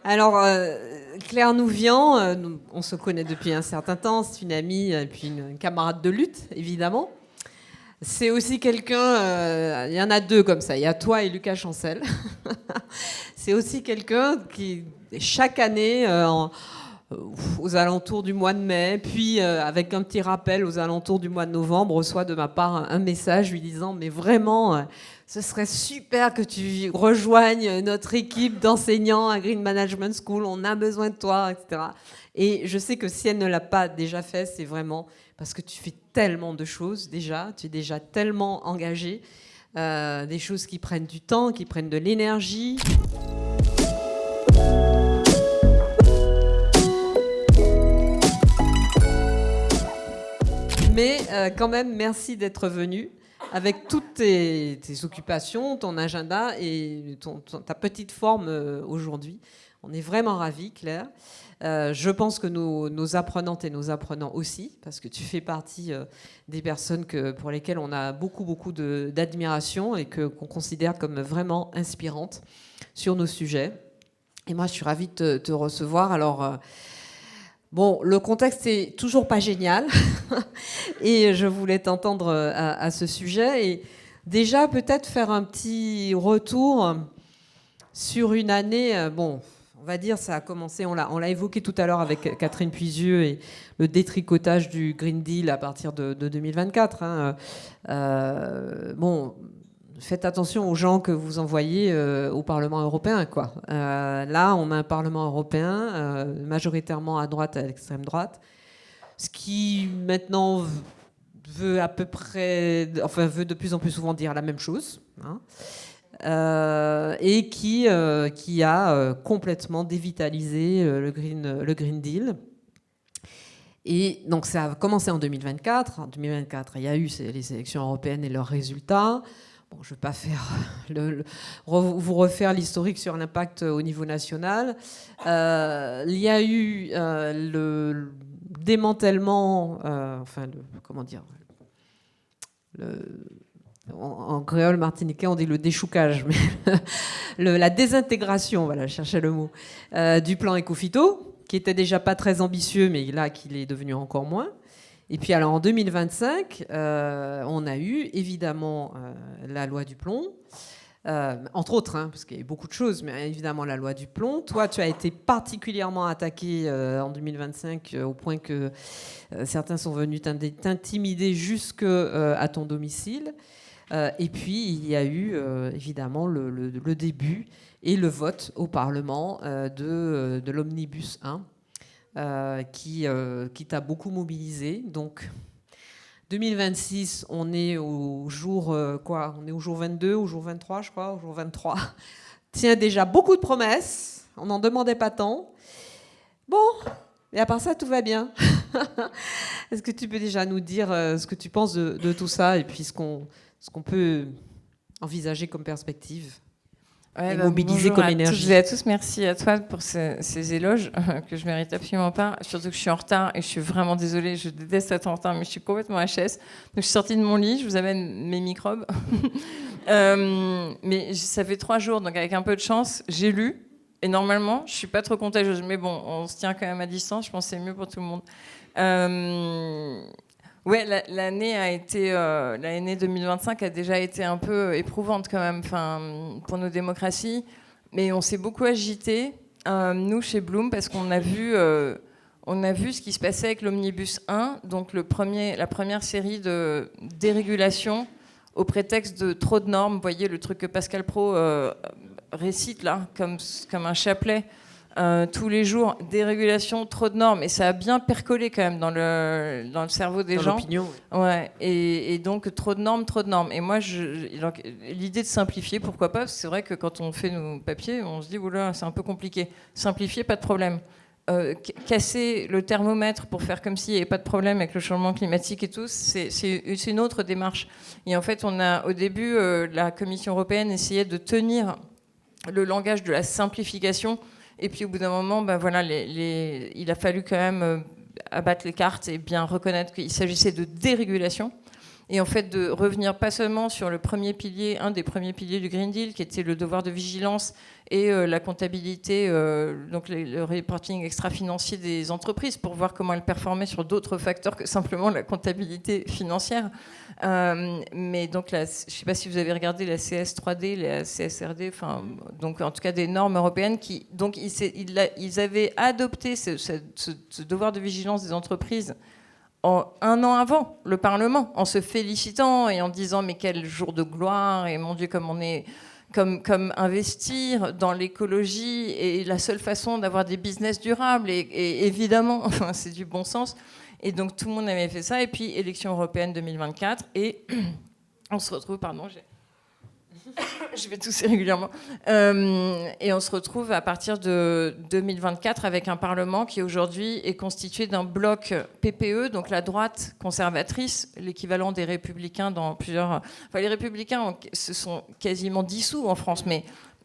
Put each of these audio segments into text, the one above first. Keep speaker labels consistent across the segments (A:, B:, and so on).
A: Alors, Claire Nouvian, on se connaît depuis un certain temps, c'est une amie et puis une camarade de lutte, évidemment. C'est aussi quelqu'un, il y en a deux comme ça, il y a toi et Lucas Chancel. C'est aussi quelqu'un qui, chaque année, aux alentours du mois de mai, puis avec un petit rappel aux alentours du mois de novembre, reçoit de ma part un message lui disant « Mais vraiment, ce serait super que tu rejoignes notre équipe d'enseignants à Green Management School, on a besoin de toi, etc. » Et je sais que si elle ne l'a pas déjà fait, c'est vraiment parce que tu fais tellement de choses déjà, tu es déjà tellement engagé, des choses qui prennent du temps, qui prennent de l'énergie. Mais quand même, merci d'être venu avec toutes tes occupations, ton agenda et ta petite forme aujourd'hui. On est vraiment ravis, Claire. Je pense que nos apprenantes et nos apprenants aussi, parce que tu fais partie des personnes pour lesquelles on a beaucoup d'admiration et qu'on considère comme vraiment inspirantes sur nos sujets. Et moi, je suis ravie de te recevoir. Alors, bon, le contexte est toujours pas génial et je voulais t'entendre à ce sujet et déjà peut-être faire un petit retour sur une année. Bon, on va dire ça a commencé, on l'a évoqué tout à l'heure avec Catherine Puisieux et le détricotage du Green Deal à partir de 2024. Hein. Bon. Faites attention aux gens que vous envoyez au Parlement européen, quoi. Là, on a un Parlement européen majoritairement à droite, à l'extrême droite, ce qui maintenant veut à peu près, enfin veut de plus en plus souvent dire la même chose, hein, et qui a complètement dévitalisé le Green Deal. Et donc ça a commencé en 2024. En 2024, il y a eu les élections européennes et leurs résultats. Bon, je ne vais pas vous refaire l'historique sur l'impact au niveau national. Il y a eu le démantèlement, en créole martiniquais, on dit le déchoucage, mais la désintégration, voilà, je cherchais le mot, du plan Ecofito, qui était déjà pas très ambitieux, mais là, qu'il est devenu encore moins. Et puis alors en 2025, on a eu évidemment la loi du plomb, entre autres, hein, parce qu'il y a eu beaucoup de choses, mais évidemment la loi du plomb. Toi, tu as été particulièrement attaqué en 2025 au point que certains sont venus t'intimider jusque à ton domicile. Et puis il y a eu évidemment le début et le vote au Parlement de l'Omnibus 1. Qui t'a beaucoup mobilisé. Donc, 2026, on est au jour on est au jour 22, au jour 23, je crois, au jour 23. Tiens, déjà beaucoup de promesses. On n'en demandait pas tant. Bon, et à part ça, tout va bien. Est-ce que tu peux déjà nous dire ce que tu penses de tout ça et puis ce qu'on peut envisager comme perspective?
B: Ouais, mobiliser comme énergie. Bonjour à tous, merci à toi pour ces éloges que je mérite absolument pas. Surtout que je suis en retard et je suis vraiment désolée. Je déteste être en retard, mais je suis complètement HS. Donc je suis sortie de mon lit, je vous amène mes microbes. Mais ça fait 3 jours, donc avec un peu de chance, j'ai lu. Et normalement, je suis pas trop contagieuse. Mais bon, on se tient quand même à distance. Je pense que c'est mieux pour tout le monde. Ouais, l'année 2025 a déjà été un peu éprouvante quand même, pour nos démocraties. Mais on s'est beaucoup agité, nous chez Bloom, parce qu'on a vu ce qui se passait avec l'Omnibus 1, donc la première série de dérégulation au prétexte de trop de normes. Vous voyez le truc que Pascal Praud récite là, comme un chapelet. Tous les jours, dérégulation, trop de normes, et ça a bien percolé quand même dans le cerveau des gens. Dans
A: l'opinion.
B: Ouais, et donc trop de normes. Et moi, donc, l'idée de simplifier, pourquoi pas, parce que c'est vrai que quand on fait nos papiers, on se dit, oula, c'est un peu compliqué. Simplifier, pas de problème. Casser le thermomètre pour faire comme s'il n'y avait pas de problème avec le changement climatique et tout, c'est une autre démarche. Et en fait, au début, la Commission européenne essayait de tenir le langage de la simplification. Et puis au bout d'un moment, il a fallu quand même abattre les cartes et bien reconnaître qu'il s'agissait de dérégulation. et en fait de revenir pas seulement sur le premier pilier, un des premiers piliers du Green Deal, qui était le devoir de vigilance et la comptabilité, donc le reporting extra-financier des entreprises pour voir comment elles performaient sur d'autres facteurs que simplement la comptabilité financière. Mais donc, je ne sais pas si vous avez regardé la CS3D, la CSRD, enfin, donc en tout cas des normes européennes qui, donc ils avaient adopté ce devoir de vigilance des entreprises un an avant le Parlement, en se félicitant et en disant mais quel jour de gloire et mon Dieu comme on est comme investir dans l'écologie est la seule façon d'avoir des business durables et évidemment enfin, c'est du bon sens et donc tout le monde avait fait ça et puis élection européenne 2024 et on se retrouve je vais tousser régulièrement. Et on se retrouve à partir de 2024 avec un Parlement qui aujourd'hui est constitué d'un bloc PPE, donc la droite conservatrice, l'équivalent des Républicains dans plusieurs... Enfin, les Républicains se sont quasiment dissous en France,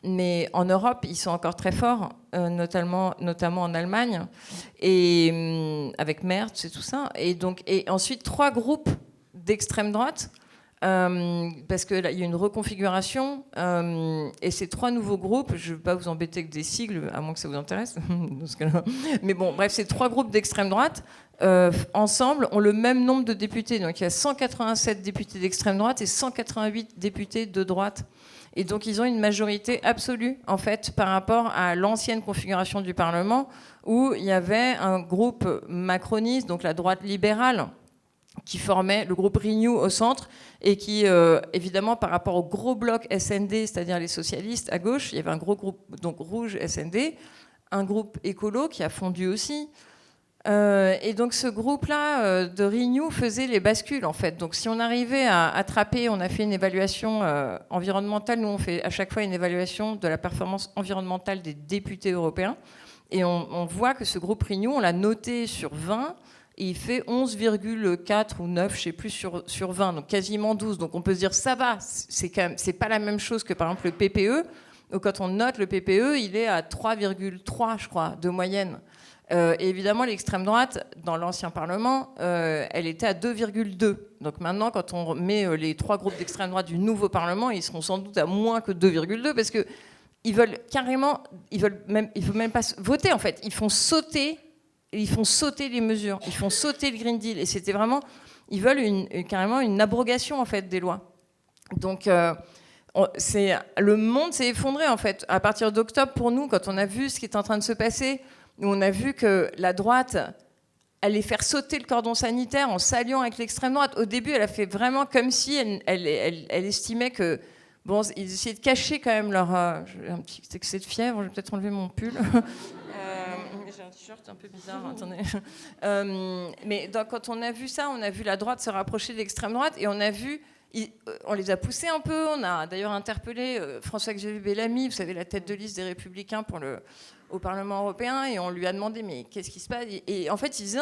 B: mais en Europe, ils sont encore très forts, notamment en Allemagne, et avec Merz et tout ça. Et ensuite, 3 groupes d'extrême droite, parce qu'il y a une reconfiguration et ces 3 nouveaux groupes, je ne vais pas vous embêter avec des sigles, à moins que ça vous intéresse, dans ce cas-là. Mais bon, bref, ces 3 groupes d'extrême droite, ensemble, ont le même nombre de députés. Donc il y a 187 députés d'extrême droite et 188 députés de droite. Et donc ils ont une majorité absolue, en fait, par rapport à l'ancienne configuration du Parlement, où il y avait un groupe macroniste, donc la droite libérale, qui formait le groupe Renew au centre et qui, évidemment, par rapport au gros bloc SND, c'est-à-dire les socialistes à gauche, il y avait un gros groupe donc rouge SND, un groupe écolo qui a fondu aussi. Et donc ce groupe-là de Renew faisait les bascules, en fait. Donc si on arrivait à attraper, on a fait une évaluation environnementale, nous on fait à chaque fois une évaluation de la performance environnementale des députés européens, et on voit que ce groupe Renew, on l'a noté sur 20, et il fait 11,4 ou 9, je ne sais plus, sur 20, donc quasiment 12. Donc on peut se dire, ça va, c'est pas la même chose que par exemple le PPE. Quand on note le PPE, il est à 3,3, je crois, de moyenne. Et évidemment, l'extrême droite, dans l'ancien Parlement, elle était à 2,2. Donc maintenant, quand on met les 3 groupes d'extrême droite du nouveau Parlement, ils seront sans doute à moins que 2,2, parce qu'ils veulent carrément, il faut même pas voter, en fait. Ils font sauter les mesures, ils font sauter le Green Deal. Et c'était vraiment... Ils veulent carrément une abrogation, en fait, des lois. Donc, le monde s'est effondré, en fait. À partir d'octobre, pour nous, quand on a vu ce qui est en train de se passer, où on a vu que la droite allait faire sauter le cordon sanitaire en s'alliant avec l'extrême droite. Au début, elle a fait vraiment comme si elle estimait que... Bon, ils essayaient de cacher quand même leur... J'ai un petit excès de fièvre, je vais peut-être enlever mon pull. J'ai un t-shirt un peu bizarre, attendez. Mais quand on a vu ça, on a vu la droite se rapprocher de l'extrême droite et on a vu... On les a poussés un peu. On a d'ailleurs interpellé François-Xavier Bellamy, vous savez, la tête de liste des Républicains au Parlement européen, et on lui a demandé mais qu'est-ce qui se passe, et en fait il disait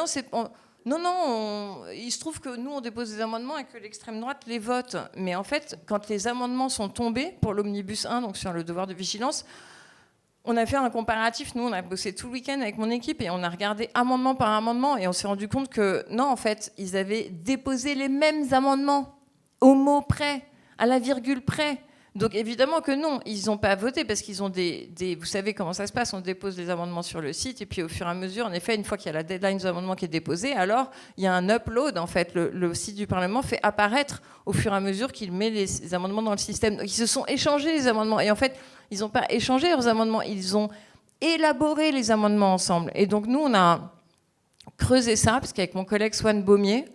B: il se trouve que nous on dépose des amendements et que l'extrême droite les vote, mais en fait quand les amendements sont tombés pour l'Omnibus 1, donc sur le devoir de vigilance, on a fait un comparatif. Nous on a bossé tout le week-end avec mon équipe et on a regardé amendement par amendement et on s'est rendu compte que non, en fait ils avaient déposé les mêmes amendements au mot près, à la virgule près. Donc évidemment que non, ils n'ont pas voté parce qu'ils ont vous savez comment ça se passe, on dépose les amendements sur le site et puis au fur et à mesure, en effet, une fois qu'il y a la deadline des amendements qui est déposée, alors il y a un upload, en fait, le site du Parlement fait apparaître au fur et à mesure qu'il met les amendements dans le système. Donc ils se sont échangés les amendements et en fait, ils n'ont pas échangé leurs amendements, ils ont élaboré les amendements ensemble. Et donc nous, on a creusé ça parce qu'avec mon collègue Swan Baumier,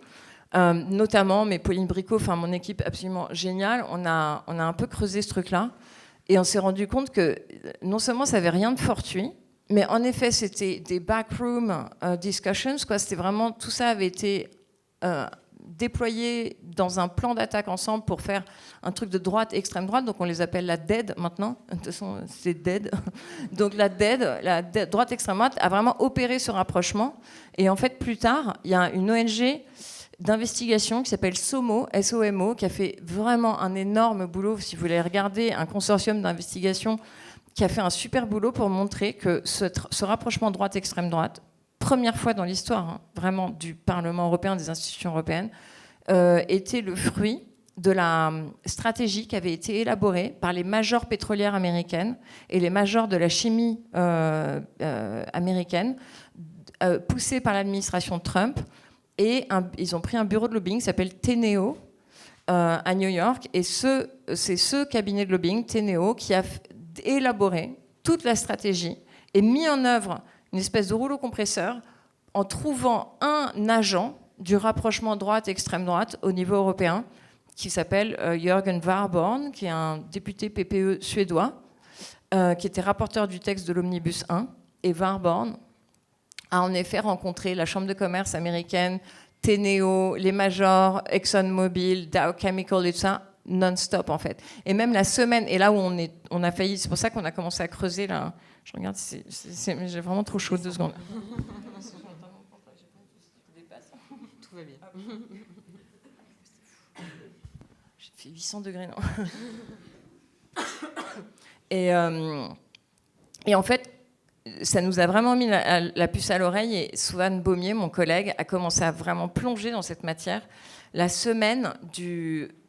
B: notamment, mais Pauline Bricot, enfin mon équipe absolument géniale, on a un peu creusé ce truc-là et on s'est rendu compte que non seulement ça n'avait rien de fortuit, mais en effet c'était des backroom discussions, quoi. C'était vraiment, tout ça avait été déployé dans un plan d'attaque ensemble pour faire un truc de droite, extrême droite, donc on les appelle la DED maintenant, de toute façon c'est DED, donc la DED, droite extrême droite, a vraiment opéré ce rapprochement, et en fait plus tard, il y a une ONG d'investigation qui s'appelle SOMO, S-O-M-O, qui a fait vraiment un énorme boulot. Si vous voulez regarder, un consortium d'investigation qui a fait un super boulot pour montrer que ce rapprochement droite-extrême droite, première fois dans l'histoire, hein, vraiment, du Parlement européen, des institutions européennes, était le fruit de la stratégie qui avait été élaborée par les majors pétrolières américaines et les majors de la chimie américaine, poussés par l'administration Trump. Et ils ont pris un bureau de lobbying qui s'appelle Teneo à New York. Et c'est ce cabinet de lobbying, Teneo, qui a élaboré toute la stratégie et mis en œuvre une espèce de rouleau compresseur en trouvant un agent du rapprochement droite-extrême droite au niveau européen, qui s'appelle Jürgen Warborn, qui est un député PPE suédois, qui était rapporteur du texte de l'Omnibus 1. Et Warborn a en effet rencontré la Chambre de commerce américaine, Teneo, les majors, ExxonMobil, Dow Chemical et tout ça, non-stop en fait. Et même la semaine, et là où on a failli, c'est pour ça qu'on a commencé à creuser là. Je regarde, j'ai vraiment trop chaud, 2 secondes.
A: Tout va bien.
B: J'ai fait 800 degrés, non. Et en fait, ça nous a vraiment mis la puce à l'oreille, et Souane Baumier, mon collègue, a commencé à vraiment plonger dans cette matière. La semaine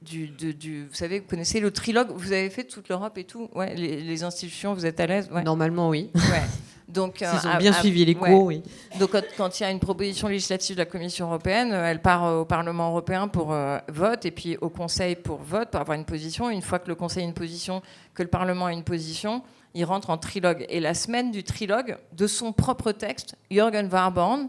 B: vous savez, vous connaissez le trilogue, vous avez fait toute l'Europe et tout, ouais, les institutions, vous êtes à l'aise, ouais.
A: Normalement, oui.
B: Ouais. Donc,
A: ils ont bien suivi les cours, oui.
B: Donc, quand il y a une proposition législative de la Commission européenne, elle part au Parlement européen pour vote, et puis au Conseil pour vote, pour avoir une position. Une fois que le Conseil a une position, que le Parlement a une position, il rentre en trilogue. Et la semaine du trilogue, de son propre texte, Jürgen Warborn,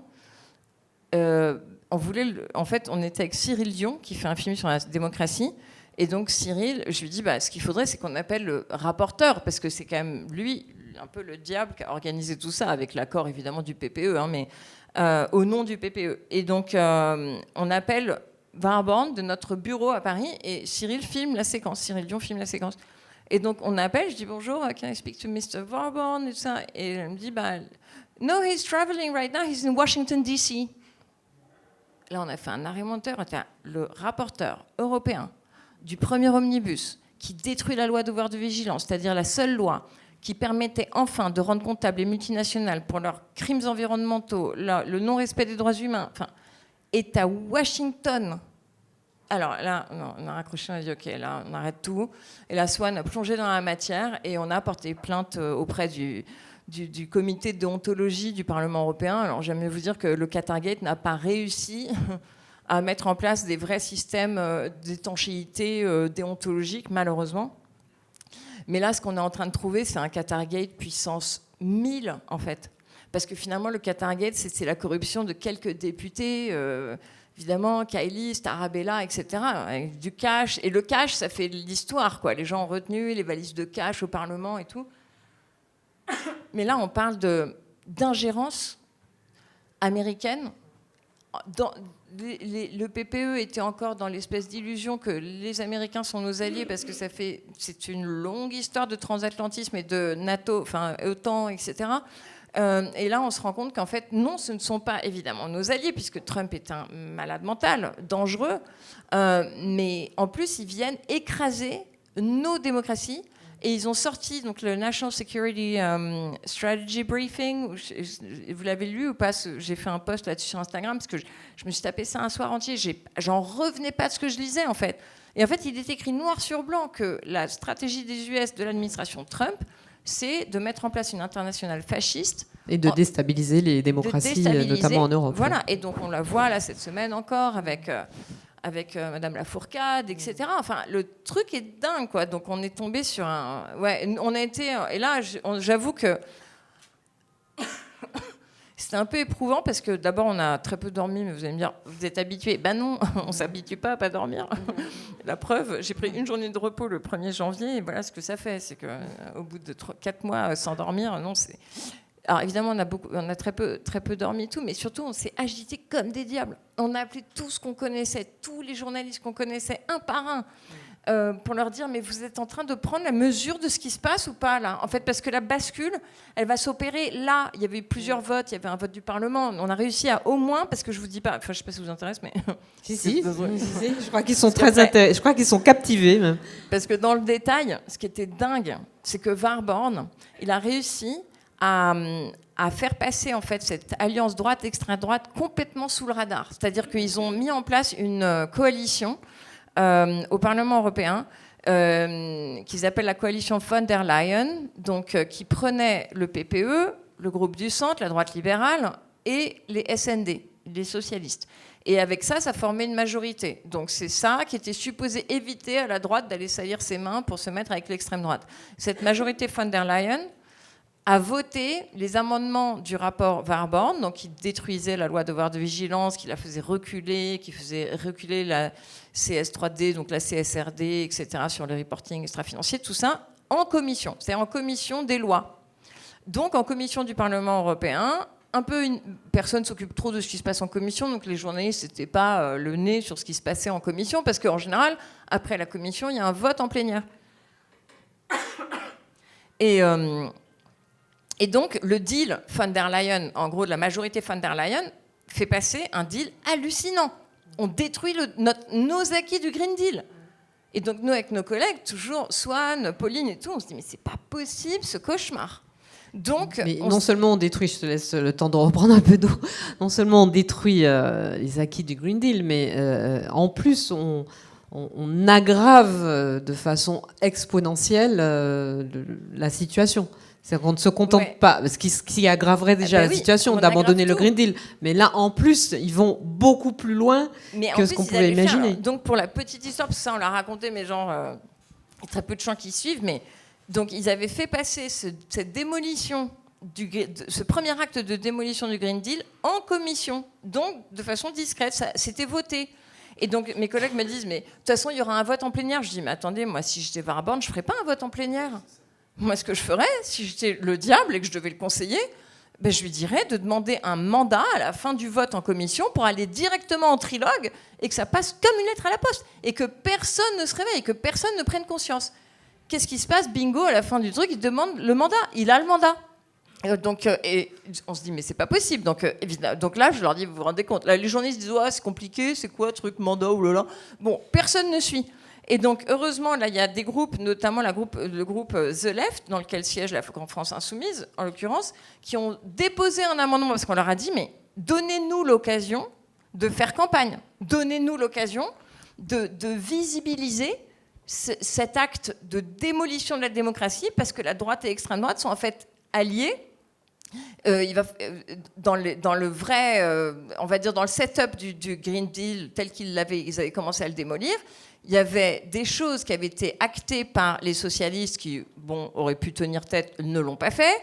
B: on était avec Cyril Dion, qui fait un film sur la démocratie. Et donc, Cyril, je lui dis, ce qu'il faudrait, c'est qu'on appelle le rapporteur, parce que c'est quand même lui, un peu le diable qui a organisé tout ça, avec l'accord évidemment du PPE, mais au nom du PPE. Et donc, on appelle Warborn de notre bureau à Paris, et Cyril filme la séquence. Cyril Dion filme la séquence. Et donc, on appelle, je dis bonjour, can I speak to Mr. Warborn, et tout ça. Et elle me dit, no, he's traveling right now, he's in Washington, D.C. Là, on a fait un arrêt monteur. Le rapporteur européen du premier omnibus qui détruit la loi devoir de vigilance, c'est-à-dire la seule loi qui permettait enfin de rendre comptables les multinationales pour leurs crimes environnementaux, le non-respect des droits humains, est à Washington. Alors là, on a raccroché, on a dit OK, là, on arrête tout. Et la Souane a plongé dans la matière et on a porté plainte auprès du comité de déontologie du Parlement européen. Alors j'aimerais vous dire que le Qatargate n'a pas réussi à mettre en place des vrais systèmes d'étanchéité déontologique, malheureusement. Mais là, ce qu'on est en train de trouver, c'est un Qatargate puissance 1000, en fait. Parce que finalement, le Qatargate, c'est la corruption de quelques députés, évidemment, Kailis, Tarabella, etc., avec du cash. Et le cash, ça fait de l'histoire, quoi. Les gens ont retenu les valises de cash au Parlement et tout. Mais là, on parle d'ingérence américaine. Le PPE était encore dans l'espèce d'illusion que les Américains sont nos alliés parce que c'est une longue histoire de transatlantisme et de NATO, enfin OTAN, etc. Et là, on se rend compte qu'en fait, non, ce ne sont pas évidemment nos alliés puisque Trump est un malade mental, dangereux, mais en plus, ils viennent écraser nos démocraties. Et ils ont sorti donc, le National Security Strategy Briefing. Vous l'avez lu ou pas? J'ai fait un post là-dessus sur Instagram parce que je me suis tapé ça un soir entier. J'en revenais pas de ce que je lisais en fait. Et en fait, il est écrit noir sur blanc que la stratégie des US de l'administration Trump, c'est de mettre en place une internationale fasciste. Et
A: de déstabiliser les démocraties, notamment en Europe.
B: Voilà, et donc on la voit là cette semaine encore avec Madame Lafourcade, etc. Enfin, le truc est dingue, quoi. Donc, on est tombé sur un... Ouais, on a été... Et là, j'avoue que c'était un peu éprouvant parce que d'abord, on a très peu dormi, mais vous allez me dire, vous êtes habitués? Ben non, on ne s'habitue pas à pas dormir. La preuve, j'ai pris une journée de repos le 1er janvier et voilà ce que ça fait. C'est qu'au bout de 4 mois sans dormir, non, c'est... Alors évidemment, on a très peu dormi et tout, mais surtout, on s'est agité comme des diables. On a appelé tout ce qu'on connaissait, tous les journalistes qu'on connaissait, un par un, pour leur dire, mais vous êtes en train de prendre la mesure de ce qui se passe ou pas, là? En fait, parce que la bascule, elle va s'opérer là. Il y avait plusieurs votes, il y avait un vote du Parlement. On a réussi à au moins, parce que je vous dis pas, enfin, je sais pas si ça vous intéresse, mais...
A: Si. Je crois qu'ils sont je crois qu'ils sont captivés, même.
B: Parce que dans le détail, ce qui était dingue, c'est que Warborn, il a réussi à à faire passer en fait cette alliance droite-extrême droite complètement sous le radar. C'est-à-dire qu'ils ont mis en place une coalition au Parlement européen qu'ils appellent la coalition von der Leyen, donc qui prenait le PPE, le groupe du centre, la droite libérale et les SND, les socialistes. Et avec ça, ça formait une majorité. Donc c'est ça qui était supposé éviter à la droite d'aller salir ses mains pour se mettre avec l'extrême droite. Cette majorité von der Leyen a voté les amendements du rapport Warborn, donc qui détruisait la loi devoir de vigilance, qui la faisait reculer, qui faisait reculer la CS3D, donc la CSRD, etc., sur le reporting extra-financier, tout ça en commission, c'est-à-dire en commission des lois. Donc en commission du Parlement européen, personne ne s'occupe trop de ce qui se passe en commission, donc les journalistes n'étaient pas le nez sur ce qui se passait en commission, parce qu'en général, après la commission, il y a un vote en plénière. Et donc, le deal von der Leyen, en gros, de la majorité von der Leyen, fait passer un deal hallucinant. On détruit nos acquis du Green Deal. Et donc, nous, avec nos collègues, toujours, Swan, Pauline et tout, on se dit, mais c'est pas possible, ce cauchemar. Donc,
A: non seulement on détruit, je te laisse le temps de reprendre un peu d'eau, non seulement on détruit les acquis du Green Deal, mais en plus, on aggrave de façon exponentielle la situation. C'est-à-dire qu'on ne se contente pas, ce qui aggraverait déjà la situation, d'abandonner le Green Deal. Mais là, en plus, ils vont beaucoup plus loin que ce qu'on pouvait imaginer.
B: Donc, pour la petite histoire, parce que ça, on l'a raconté, mais genre, il y a très peu de gens qui suivent, mais donc, ils avaient fait passer cette démolition, ce premier acte de démolition du Green Deal en commission, donc de façon discrète. C'était voté. Et donc, mes collègues me disent, mais de toute façon, il y aura un vote en plénière. Je dis, mais attendez, moi, si j'étais Warborn, je ne ferais pas un vote en plénière. Moi, ce que je ferais, si j'étais le diable et que je devais le conseiller, ben, je lui dirais de demander un mandat à la fin du vote en commission pour aller directement en trilogue et que ça passe comme une lettre à la poste et que personne ne se réveille, que personne ne prenne conscience. Qu'est-ce qui se passe? Bingo, à la fin du truc, il demande le mandat. Il a le mandat. Et on se dit, mais c'est pas possible. Donc là, je leur dis, vous vous rendez compte? Là, les journalistes disent, c'est compliqué, c'est quoi, truc, mandat, oulala. Bon, personne ne suit. Et donc, heureusement, là, il y a des groupes, notamment le groupe The Left, dans lequel siège la France Insoumise, en l'occurrence, qui ont déposé un amendement parce qu'on leur a dit, mais donnez-nous l'occasion de faire campagne. Donnez-nous l'occasion de visibiliser cet acte de démolition de la démocratie, parce que la droite et l'extrême droite sont en fait alliés. Dans le vrai, on va dire dans le setup du Green Deal tel ils avaient commencé à le démolir, il y avait des choses qui avaient été actées par les socialistes qui, auraient pu tenir tête, ne l'ont pas fait.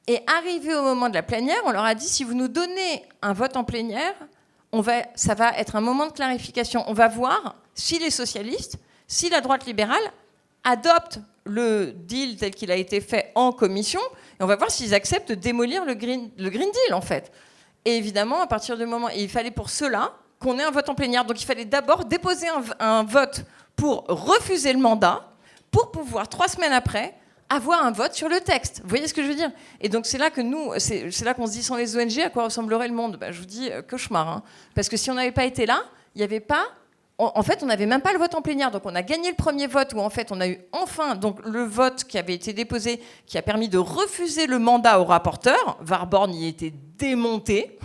B: Et arrivé au moment de la plénière, on leur a dit, si vous nous donnez un vote en plénière, ça va être un moment de clarification. On va voir si les socialistes, si la droite libérale adoptent le deal tel qu'il a été fait en commission, et on va voir s'ils acceptent de démolir le Green Deal, en fait. Et évidemment, à partir du moment... il fallait pour cela qu'on ait un vote en plénière. Donc il fallait d'abord déposer un vote pour refuser le mandat, pour pouvoir, 3 semaines après, avoir un vote sur le texte. Vous voyez ce que je veux dire? Et donc c'est là que c'est là qu'on se dit, sans les ONG, à quoi ressemblerait le monde? Je vous dis, cauchemar. Hein. Parce que si on n'avait pas été là, il n'y avait pas... En fait, on n'avait même pas le vote en plénière. Donc on a gagné le premier vote où en fait on a eu enfin donc, le vote qui avait été déposé, qui a permis de refuser le mandat au rapporteur. Warborn y était démonté.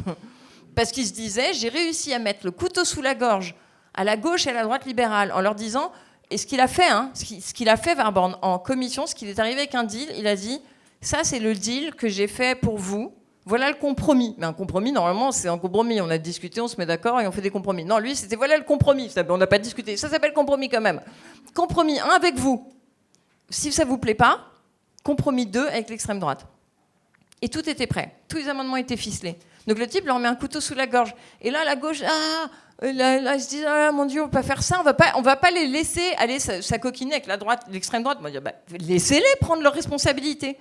B: Parce qu'il se disait, j'ai réussi à mettre le couteau sous la gorge à la gauche et à la droite libérale, en leur disant, et ce qu'il a fait, ce qu'il a fait Warborn en commission, ce qu'il est arrivé avec un deal, il a dit, ça c'est le deal que j'ai fait pour vous, voilà le compromis. Mais un compromis, normalement, c'est un compromis, on a discuté, on se met d'accord et on fait des compromis. Non, lui, c'était voilà le compromis, on n'a pas discuté, ça s'appelle compromis quand même. Compromis 1 avec vous, si ça ne vous plaît pas, compromis 2 avec l'extrême droite. Et tout était prêt, tous les amendements étaient ficelés. Donc le type leur met un couteau sous la gorge. Et là, la gauche, là, ils se disent, mon Dieu, on ne peut pas faire ça, on va pas les laisser aller s'acoquiner avec la droite, l'extrême droite. On va dire, laissez-les prendre leurs responsabilités.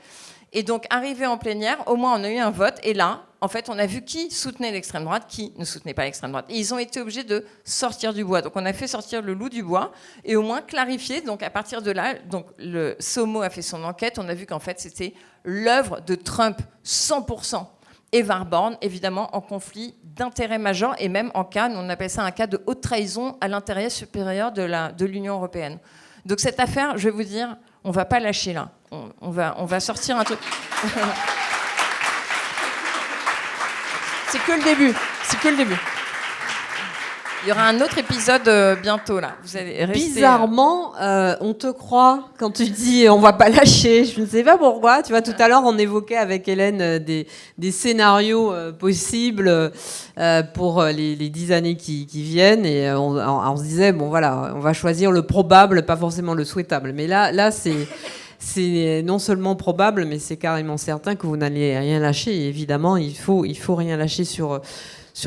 B: Et donc, arrivé en plénière, au moins on a eu un vote. Et là, en fait, on a vu qui soutenait l'extrême droite, qui ne soutenait pas l'extrême droite. Et ils ont été obligés de sortir du bois. Donc on a fait sortir le loup du bois et au moins clarifier. Donc à partir de là, donc, le SOMO a fait son enquête. On a vu qu'en fait, c'était l'œuvre de Trump 100%. Et Warborn, évidemment, en conflit d'intérêt majeur, et même en cas, on appelle ça un cas de haute trahison à l'intérêt supérieur de l'Union européenne. Donc cette affaire, je vais vous dire, on ne va pas lâcher là. On va sortir un truc... C'est que le début. C'est que le début. Il y aura un autre épisode bientôt, là. Vous allez rester,
A: Bizarrement, on te croit quand tu dis on va pas lâcher. Je ne sais pas pourquoi. Tu vois, tout à l'heure, on évoquait avec Hélène des scénarios possibles pour les 10 années qui viennent. Et on se disait, bon voilà, on va choisir le probable, pas forcément le souhaitable. Mais là c'est non seulement probable, mais c'est carrément certain que vous n'allez rien lâcher. Et évidemment, il faut rien lâcher sur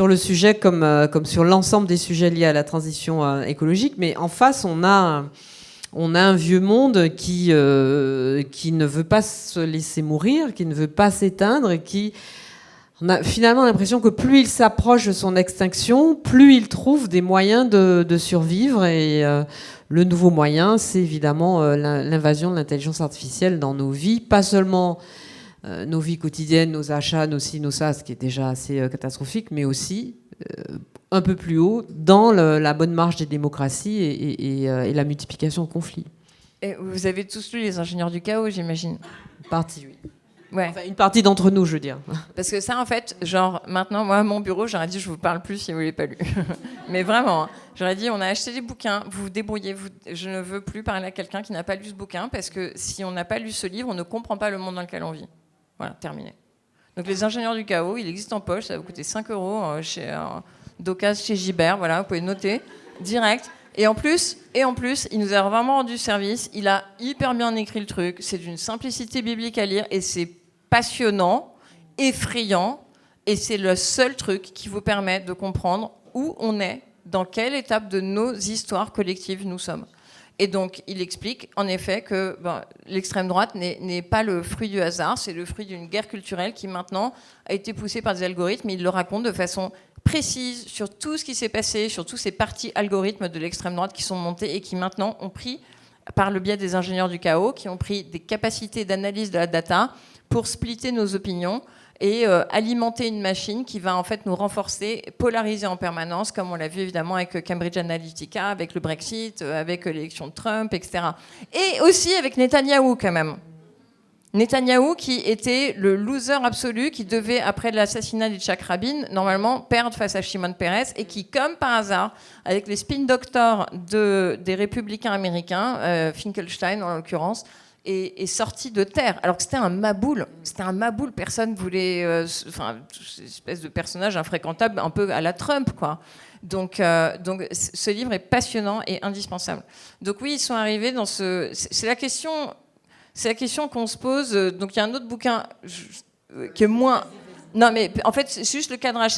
A: le sujet comme sur l'ensemble des sujets liés à la transition écologique. Mais en face, on a un vieux monde qui ne veut pas se laisser mourir, qui ne veut pas s'éteindre et qui... On a finalement l'impression que plus il s'approche de son extinction, plus il trouve des moyens de survivre. Et le nouveau moyen, c'est évidemment l'invasion de l'intelligence artificielle dans nos vies, pas seulement nos vies quotidiennes, nos achats, nos ci, nos ça, ce qui est déjà assez catastrophique, mais aussi un peu plus haut dans la bonne marche des démocraties et la multiplication de conflits.
B: Et vous avez tous lu Les Ingénieurs du Chaos, j'imagine.
A: Une partie, oui.
B: Ouais.
A: Enfin, une partie d'entre nous, je veux dire.
B: Parce que ça, en fait, genre, maintenant, moi, à mon bureau, j'aurais dit, je vous parle plus si vous ne l'avez pas lu. Mais vraiment, hein, j'aurais dit, on a acheté des bouquins, vous vous débrouillez, je ne veux plus parler à quelqu'un qui n'a pas lu ce bouquin, parce que si on n'a pas lu ce livre, on ne comprend pas le monde dans lequel on vit. Voilà, terminé. Donc, Les Ingénieurs du Chaos, il existe en poche, ça va vous coûter 5 € d'occasion chez Gibert, voilà, vous pouvez noter, direct. Et en plus, il nous a vraiment rendu service, il a hyper bien écrit le truc, c'est d'une simplicité biblique à lire, et c'est passionnant, effrayant, et c'est le seul truc qui vous permet de comprendre où on est, dans quelle étape de nos histoires collectives nous sommes. Et donc, il explique, en effet, que l'extrême droite n'est pas le fruit du hasard, c'est le fruit d'une guerre culturelle qui, maintenant, a été poussée par des algorithmes. Il le raconte de façon précise sur tout ce qui s'est passé, sur tous ces partis algorithmes de l'extrême droite qui sont montés et qui, maintenant, ont pris, par le biais des ingénieurs du chaos, qui ont pris des capacités d'analyse de la data pour splitter nos opinions et alimenter une machine qui va en fait nous renforcer, polariser en permanence, comme on l'a vu évidemment avec Cambridge Analytica, avec le Brexit, avec l'élection de Trump, etc. Et aussi avec Netanyahou quand même. Netanyahou qui était le loser absolu, qui devait, après l'assassinat d'Yitzhak Rabin, normalement perdre face à Shimon Peres, et qui, comme par hasard, avec les spin doctors des républicains américains, Finkelstein en l'occurrence, est sorti de terre, alors que c'était un maboule, personne voulait, une espèce de personnage infréquentable, un peu à la Trump, quoi. Donc ce livre est passionnant et indispensable. Donc oui, ils sont arrivés dans c'est la question qu'on se pose. Donc il y a un autre bouquin qui est moins... Non, mais en fait, c'est juste le cadrage.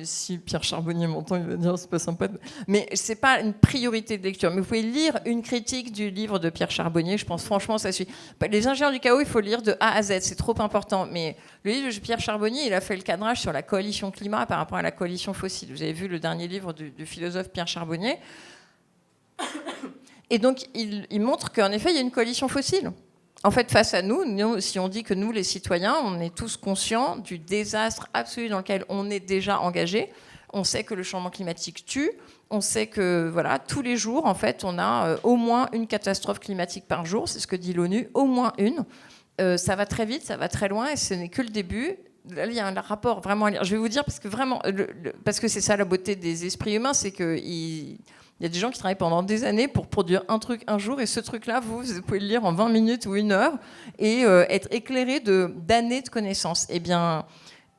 B: Si Pierre Charbonnier m'entend, il va dire c'est pas sympa. Mais c'est pas une priorité de lecture. Mais vous pouvez lire une critique du livre de Pierre Charbonnier. Je pense franchement, ça suffit. Les ingénieurs du chaos, il faut lire de A à Z. C'est trop important. Mais le livre de Pierre Charbonnier, il a fait le cadrage sur la coalition climat par rapport à la coalition fossile. Vous avez vu le dernier livre du philosophe Pierre Charbonnier. Et donc, il montre qu'en effet, il y a une coalition fossile. En fait, face à nous, si on dit que nous, les citoyens, on est tous conscients du désastre absolu dans lequel on est déjà engagé, on sait que le changement climatique tue, on sait que tous les jours, en fait, on a au moins une catastrophe climatique par jour, c'est ce que dit l'ONU, au moins une. Ça va très vite, ça va très loin, et ce n'est que le début. Là, il y a un rapport vraiment à lire. Je vais vous dire, parce que vraiment, parce que c'est ça la beauté des esprits humains, c'est que... Il y a des gens qui travaillent pendant des années pour produire un truc un jour, et ce truc-là, vous pouvez le lire en 20 minutes ou 1 heure et être éclairé d'années de connaissances. Eh bien,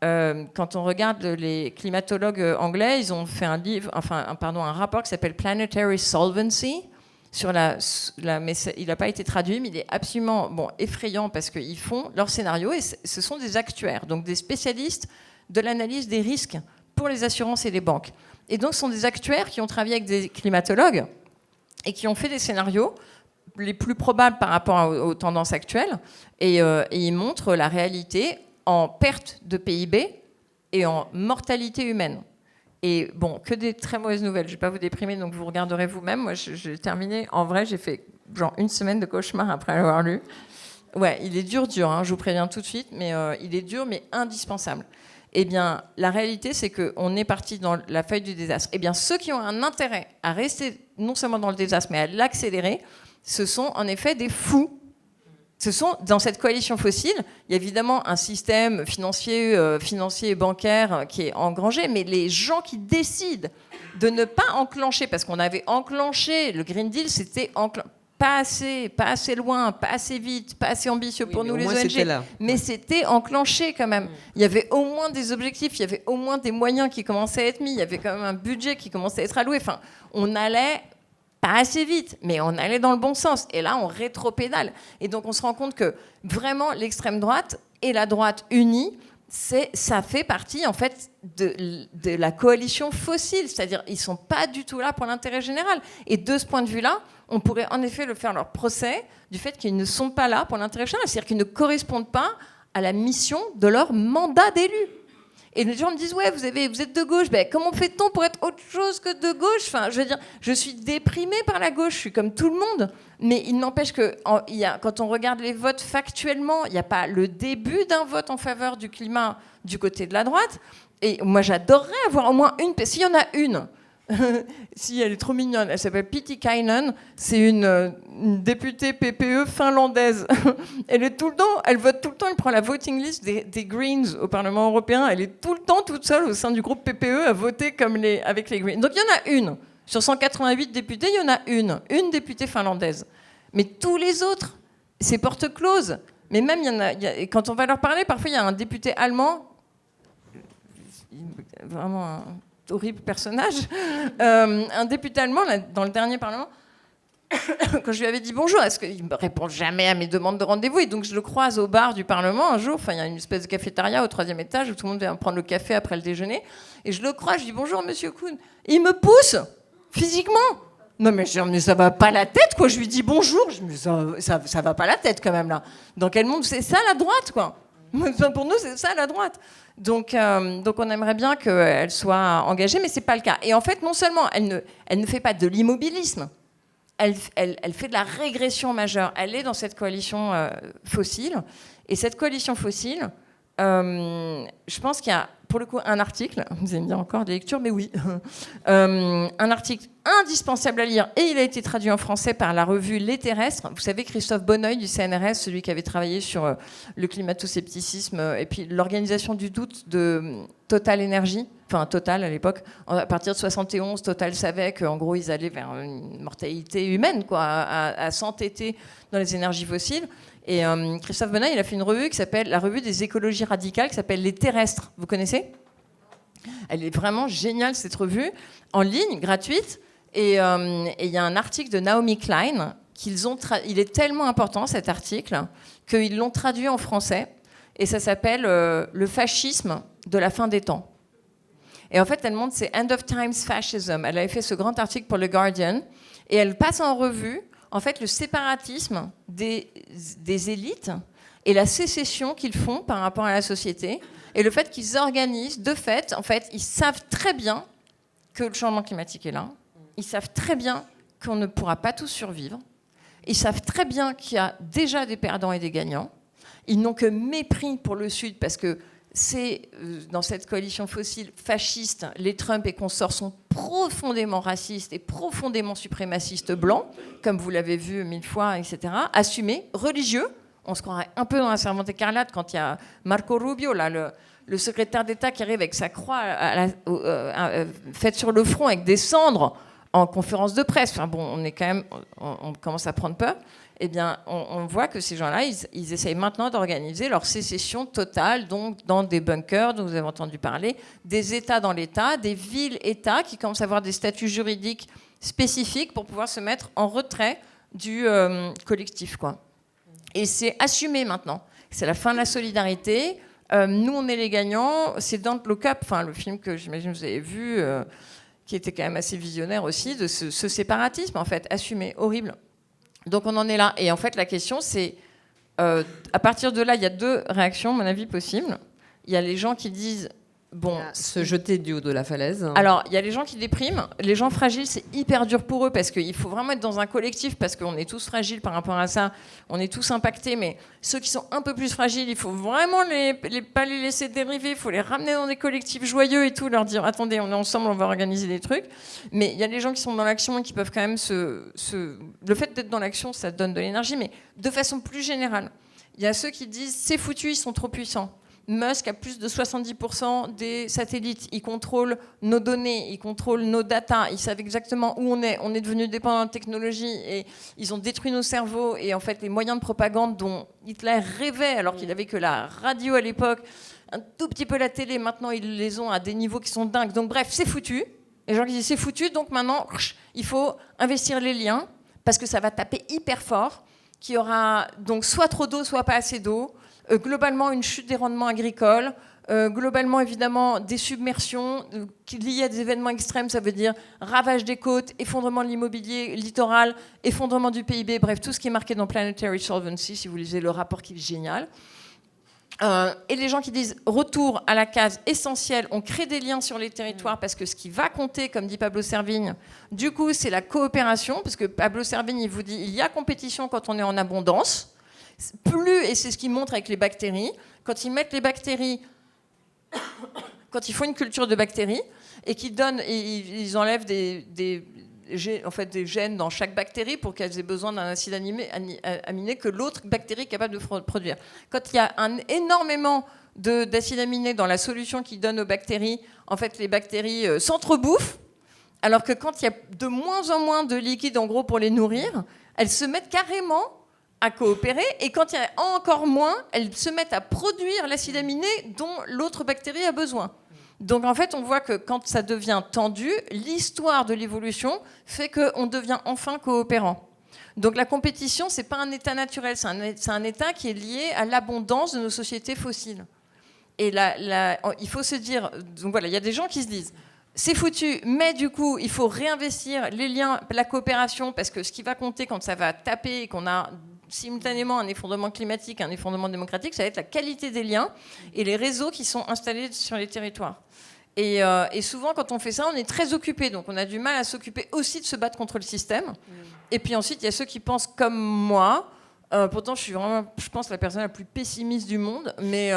B: quand on regarde les climatologues anglais, ils ont fait un rapport qui s'appelle Planetary Solvency, mais il n'a pas été traduit, mais il est absolument effrayant parce qu'ils font leur scénario, et ce sont des actuaires, donc des spécialistes de l'analyse des risques pour les assurances et les banques. Et donc, ce sont des actuaires qui ont travaillé avec des climatologues et qui ont fait des scénarios les plus probables par rapport aux tendances actuelles. Et ils montrent la réalité en perte de PIB et en mortalité humaine. Et que des très mauvaises nouvelles. Je ne vais pas vous déprimer, donc vous regarderez vous-même. Moi, j'ai terminé. En vrai, j'ai fait genre 1 semaine de cauchemar après l'avoir lu. Ouais, il est dur, hein, je vous préviens tout de suite, mais il est dur, mais indispensable. Eh bien, la réalité, c'est qu'on est parti dans la feuille du désastre. Eh bien, ceux qui ont un intérêt à rester non seulement dans le désastre, mais à l'accélérer, ce sont en effet des fous. Dans cette coalition fossile, il y a évidemment un système financier et bancaire qui est engrangé, mais les gens qui décident de ne pas enclencher, parce qu'on avait enclenché le Green Deal, c'était pas assez loin, pas assez vite, pas assez ambitieux pour nous les ONG, mais c'était enclenché quand même. Il y avait au moins des objectifs, il y avait au moins des moyens qui commençaient à être mis, il y avait quand même un budget qui commençait à être alloué. Enfin, on allait pas assez vite, mais on allait dans le bon sens. Et là, on rétropédale. Et donc, on se rend compte que vraiment, l'extrême droite et la droite unie, ça fait partie, en fait, de la coalition fossile. C'est-à-dire, ils ne sont pas du tout là pour l'intérêt général. Et de ce point de vue-là, on pourrait en effet faire leur procès du fait qu'ils ne sont pas là pour l'intérêt général. C'est-à-dire qu'ils ne correspondent pas à la mission de leur mandat d'élu. Et les gens me disent, ouais, vous êtes de gauche. Ben, comment fait-on pour être autre chose que de gauche? Enfin, je veux dire, je suis déprimée par la gauche, je suis comme tout le monde. Mais il n'empêche que quand on regarde les votes factuellement, il n'y a pas le début d'un vote en faveur du climat du côté de la droite. Et moi, j'adorerais avoir au moins une. S'il y en a une, si elle est trop mignonne, elle s'appelle Pietikäinen, c'est une députée PPE finlandaise. Elle vote tout le temps, elle prend la voting list des Greens au Parlement européen, elle est tout le temps toute seule au sein du groupe PPE à voter avec les Greens. Donc il y en a une. Sur 188 députés, il y en a une députée finlandaise. Mais tous les autres, c'est porte close. Mais même, quand on va leur parler, parfois il y a un député allemand, vraiment un horrible personnage, un député allemand, là, dans le dernier Parlement, quand je lui avais dit bonjour, est-ce qu'il ne me répond jamais à mes demandes de rendez-vous? Et donc je le croise au bar du Parlement un jour, il y a une espèce de cafétéria au 3e étage où tout le monde vient prendre le café après le déjeuner, et je le croise, je dis bonjour monsieur Kuhn, et il me pousse physiquement. Non mais ça va pas la tête quoi, je lui dis bonjour, mais ça va pas la tête quand même là. Dans quel monde? C'est ça la droite quoi. Pour nous, c'est ça la droite. Donc on aimerait bien qu'elle soit engagée, mais c'est pas le cas. Et en fait, non seulement elle ne fait pas de l'immobilisme, elle fait de la régression majeure. Elle est dans cette coalition fossile. Et cette coalition fossile, je pense qu'il y a, pour le coup, un article, vous allez me dire encore des lectures, mais oui, un article indispensable à lire, et il a été traduit en français par la revue Les Terrestres. Vous savez, Christophe Bonneuil du CNRS, celui qui avait travaillé sur le climato-scepticisme et puis l'organisation du doute de Total Énergie, enfin Total à l'époque, à partir de 71, Total savait qu'en gros ils allaient vers une mortalité humaine, quoi, à s'entêter dans les énergies fossiles. Et Christophe Bonneuil, il a fait une revue qui s'appelle la revue des écologies radicales, qui s'appelle Les Terrestres. Vous connaissez? Elle est vraiment géniale cette revue, en ligne, gratuite. Et il y a un article de Naomi Klein il est tellement important cet article qu'ils l'ont traduit en français. Et ça s'appelle Le fascisme de la fin des temps. Et en fait, elle montre c'est End of Times Fascism. Elle avait fait ce grand article pour le Guardian et elle passe en revue en fait le séparatisme des élites et la sécession qu'ils font par rapport à la société et le fait qu'ils organisent de fait, en fait, ils savent très bien que le changement climatique est là. Ils savent très bien qu'on ne pourra pas tous survivre. Ils savent très bien qu'il y a déjà des perdants et des gagnants. Ils n'ont que mépris pour le Sud parce que c'est dans cette coalition fossile fasciste, les Trump et consorts sont profondément racistes et profondément suprémacistes blancs, comme vous l'avez vu 1000 fois, etc. Assumés, religieux. On se croirait un peu dans la Servante écarlate quand il y a Marco Rubio, là, le secrétaire d'État qui arrive avec sa croix faite sur le front avec des cendres en conférence de presse. Enfin bon, on commence à prendre peur. Eh bien, on voit que ces gens-là, ils essayent maintenant d'organiser leur sécession totale, donc dans des bunkers dont vous avez entendu parler, des États dans l'État, des villes-États qui commencent à avoir des statuts juridiques spécifiques pour pouvoir se mettre en retrait du collectif, quoi. Et c'est assumé maintenant. C'est la fin de la solidarité. Nous, on est les gagnants. C'est Don't Look Up, le film que j'imagine vous avez vu, qui était quand même assez visionnaire aussi, de ce séparatisme, en fait, assumé, horrible. Donc on en est là. Et en fait, la question, c'est, à partir de là, il y a deux réactions, à mon avis, possibles. Il y a les gens qui disent, bon,
A: se jeter du haut de la falaise.
B: Alors, il y a les gens qui dépriment. Les gens fragiles, c'est hyper dur pour eux parce qu'il faut vraiment être dans un collectif parce qu'on est tous fragiles par rapport à ça. On est tous impactés, mais ceux qui sont un peu plus fragiles, il faut vraiment pas les laisser dériver. Il faut les ramener dans des collectifs joyeux et tout, leur dire attendez, on est ensemble, on va organiser des trucs. Mais il y a les gens qui sont dans l'action et qui peuvent quand même le fait d'être dans l'action, ça donne de l'énergie, mais de façon plus générale. Il y a ceux qui disent c'est foutu, ils sont trop puissants. Musk a plus de 70% des satellites. Ils contrôlent nos données, ils contrôlent nos datas. Ils savent exactement où on est. On est devenu dépendant de technologie et ils ont détruit nos cerveaux. Et en fait, les moyens de propagande dont Hitler rêvait, alors qu'il n'avait que la radio à l'époque, un tout petit peu la télé, maintenant ils les ont à des niveaux qui sont dingues. Donc bref, c'est foutu. Les gens qui disent c'est foutu, donc maintenant, il faut investir les liens parce que ça va taper hyper fort, qu'il y aura donc soit trop d'eau, soit pas assez d'eau. Globalement, une chute des rendements agricoles, globalement, évidemment, des submersions liées à des événements extrêmes, ça veut dire ravage des côtes, effondrement de l'immobilier littoral, effondrement du PIB, bref, tout ce qui est marqué dans Planetary Solvency, si vous lisez le rapport qui est génial. Et les gens qui disent retour à la case essentielle, on crée des liens sur les territoires parce que ce qui va compter, comme dit Pablo Servigne, du coup, c'est la coopération, parce que Pablo Servigne, il vous dit il y a compétition quand on est en abondance. Plus, et c'est ce qu'ils montrent avec les bactéries, quand ils mettent les bactéries, quand ils font une culture de bactéries et qu'ils donnent, ils enlèvent des gènes dans chaque bactérie pour qu'elles aient besoin d'un acide aminé que l'autre bactérie est capable de produire. Quand il y a énormément d'acide aminé dans la solution qu'ils donnent aux bactéries, en fait les bactéries s'entrebouffent, alors que quand il y a de moins en moins de liquide en gros pour les nourrir, elles se mettent carrément à coopérer, et quand il y a encore moins, elles se mettent à produire l'acide aminé dont l'autre bactérie a besoin. Donc en fait, on voit que quand ça devient tendu, l'histoire de l'évolution fait qu'on devient enfin coopérant. Donc la compétition, c'est pas un état naturel, c'est un état qui est lié à l'abondance de nos sociétés fossiles. Et il faut se dire, donc voilà, il y a des gens qui se disent, c'est foutu, mais du coup, il faut réinvestir les liens, la coopération, parce que ce qui va compter quand ça va taper et qu'on a simultanément un effondrement climatique, un effondrement démocratique, ça va être la qualité des liens et les réseaux qui sont installés sur les territoires. Et souvent, quand on fait ça, on est très occupé, donc on a du mal à s'occuper aussi de se battre contre le système. Et puis ensuite, il y a ceux qui pensent comme moi. Pourtant, je suis vraiment, je pense, la personne la plus pessimiste du monde. Mais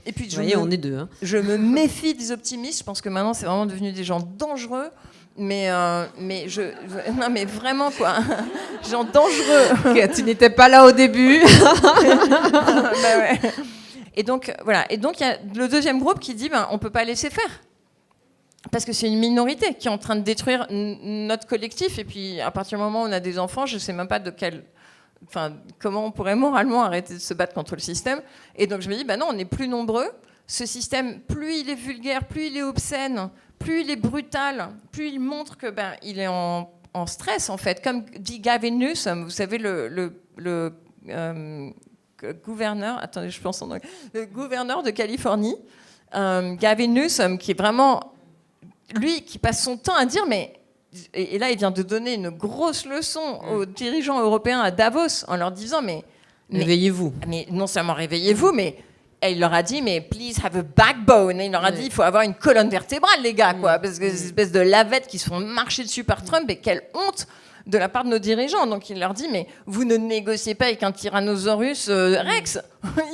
B: et puis,
A: on est deux. Hein.
B: Je me méfie des optimistes. Je pense que maintenant, c'est vraiment devenu des gens dangereux. Mais non, mais vraiment quoi, gens dangereux.
A: Okay, tu n'étais pas là au début.
B: Bah ouais. Et donc voilà. Et donc il y a le deuxième groupe qui dit on peut pas laisser faire. Parce que c'est une minorité qui est en train de détruire notre collectif. Et puis, à partir du moment où on a des enfants, je ne sais même pas comment on pourrait moralement arrêter de se battre contre le système. Et donc, je me dis, non, on est plus nombreux. Ce système, plus il est vulgaire, plus il est obscène, plus il est brutal, plus il montre que il est en stress, en fait. Comme dit Gavin Newsom, vous savez, le gouverneur... Attendez, je pense en anglais. Le gouverneur de Californie, Gavin Newsom, qui est vraiment... Lui, qui passe son temps à dire, et là, il vient de donner une grosse leçon aux dirigeants européens à Davos, en leur disant,
A: réveillez-vous.
B: Mais non seulement réveillez-vous, mais il leur a dit, please have a backbone. Et il leur a dit, il faut avoir une colonne vertébrale, les gars, quoi, parce que ces espèces de lavettes qui se font marcher dessus par Trump, et quelle honte de la part de nos dirigeants. Donc il leur dit, mais vous ne négociez pas avec un Tyrannosaurus Rex,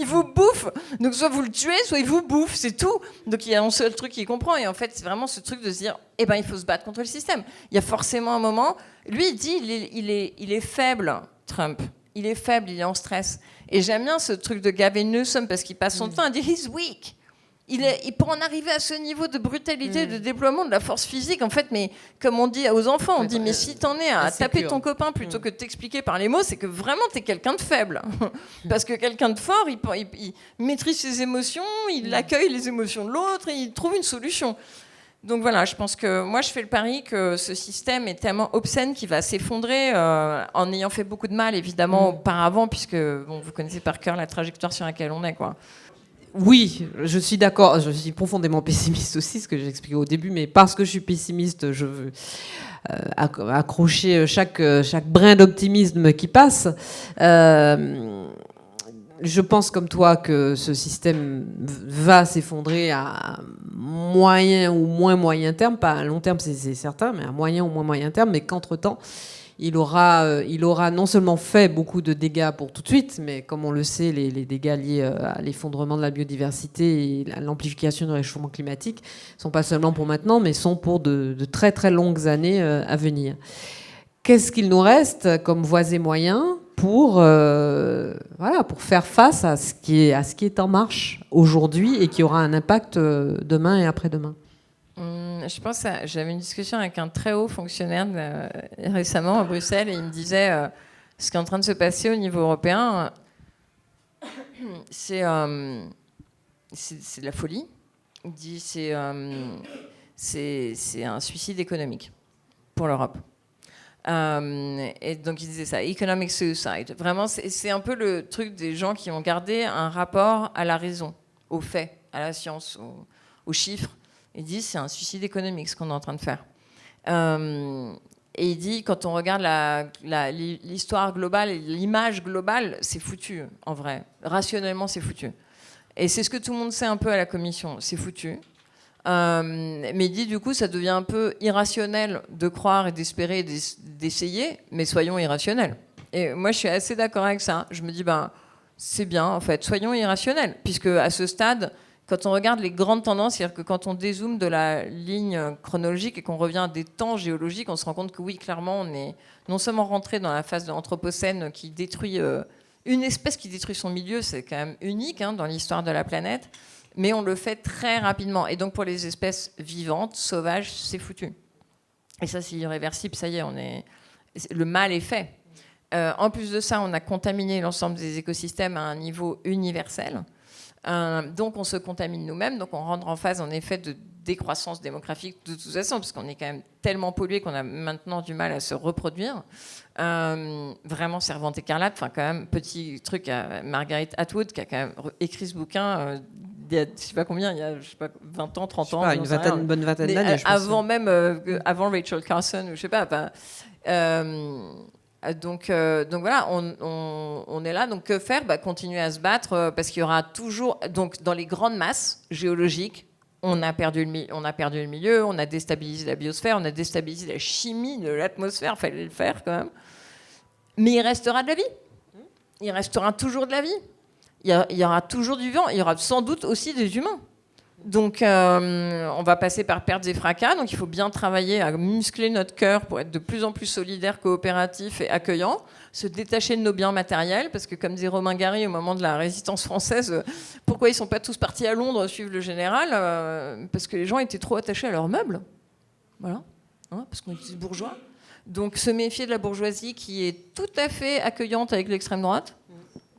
B: il vous bouffe. Donc soit vous le tuez, soit il vous bouffe, c'est tout. Donc il y a un seul truc qu'il comprend, et en fait c'est vraiment ce truc de se dire, il faut se battre contre le système. Il y a forcément un moment, lui il dit, il est faible, Trump. Il est faible, il est en stress. Et j'aime bien ce truc de Gavin Newsom parce qu'il passe son temps à dire, he's weak. Pour en arriver à ce niveau de brutalité, de déploiement de la force physique, en fait, mais comme on dit aux enfants, on dit, mais si t'en es à taper ton copain plutôt que de t'expliquer par les mots, c'est que vraiment t'es quelqu'un de faible. Parce que quelqu'un de fort, il maîtrise ses émotions, il accueille les émotions de l'autre et il trouve une solution. Donc voilà, je pense que moi je fais le pari que ce système est tellement obscène qu'il va s'effondrer en ayant fait beaucoup de mal, évidemment, auparavant, puisque vous connaissez par cœur la trajectoire sur laquelle on est, quoi.
A: Oui, je suis d'accord. Je suis profondément pessimiste aussi, ce que j'ai expliqué au début, mais parce que je suis pessimiste, je veux accrocher chaque brin d'optimisme qui passe. je pense comme toi que ce système va s'effondrer à moyen ou moins moyen terme, pas à long terme c'est certain, mais à moyen ou moins moyen terme, mais qu'entre-temps, il aura non seulement fait beaucoup de dégâts pour tout de suite, mais comme on le sait, les dégâts liés à l'effondrement de la biodiversité et à l'amplification du réchauffement climatique ne sont pas seulement pour maintenant, mais sont pour de très très longues années à venir. Qu'est-ce qu'il nous reste comme voies et moyens pour faire face à ce qui est en marche aujourd'hui et qui aura un impact demain et après-demain?
B: Je pense que j'avais une discussion avec un très haut fonctionnaire récemment à Bruxelles et il me disait ce qui est en train de se passer au niveau européen, c'est de la folie. Il dit c'est un suicide économique pour l'Europe. Et donc il disait ça, economic suicide. Vraiment, c'est un peu le truc des gens qui ont gardé un rapport à la raison, aux faits, à la science, aux chiffres. Il dit c'est un suicide économique ce qu'on est en train de faire. Et il dit quand on regarde l'histoire globale, l'image globale, c'est foutu en vrai. Rationnellement, c'est foutu. Et c'est ce que tout le monde sait un peu à la Commission, c'est foutu. Mais il dit du coup ça devient un peu irrationnel de croire et d'espérer, d'essayer, mais soyons irrationnels. Et moi je suis assez d'accord avec ça. Je me dis c'est bien en fait, soyons irrationnels, puisque à ce stade, quand on regarde les grandes tendances, c'est-à-dire que quand on dézoome de la ligne chronologique et qu'on revient à des temps géologiques, on se rend compte que oui, clairement, on est non seulement rentré dans la phase de l'anthropocène qui détruit une espèce qui détruit son milieu, c'est quand même unique dans l'histoire de la planète, mais on le fait très rapidement. Et donc pour les espèces vivantes, sauvages, c'est foutu. Et ça, c'est irréversible, ça y est, le mal est fait. En plus de ça, on a contaminé l'ensemble des écosystèmes à un niveau universel. Donc on se contamine nous-mêmes, donc on rentre en phase en effet de décroissance démographique de toute façon, parce qu'on est quand même tellement pollué qu'on a maintenant du mal à se reproduire. Vraiment Servante écarlate, enfin quand même petit truc à Margaret Atwood qui a quand même écrit ce bouquin il y a, je sais pas combien, il y a 20 ans, 30 ans.
A: Une bonne vingtaine d'années, je pense.
B: Avant même, avant Rachel Carson, ou je sais pas. Donc voilà, on est là. Donc que faire ? Continuer à se battre parce qu'il y aura toujours, donc dans les grandes masses géologiques, on a perdu le milieu, on a déstabilisé la biosphère, on a déstabilisé la chimie de l'atmosphère. Fallait le faire quand même. Mais il restera de la vie. Il restera toujours de la vie. Il y aura toujours du vivant. Il y aura sans doute aussi des humains. Donc, on va passer par pertes et fracas. Donc, il faut bien travailler à muscler notre cœur pour être de plus en plus solidaire, coopératif et accueillant. Se détacher de nos biens matériels. Parce que, comme disait Romain Gary au moment de la résistance française, pourquoi ils ne sont pas tous partis à Londres suivre le général ? Parce que les gens étaient trop attachés à leurs meubles. Voilà. Parce qu'on était bourgeois. Donc, se méfier de la bourgeoisie qui est tout à fait accueillante avec l'extrême droite.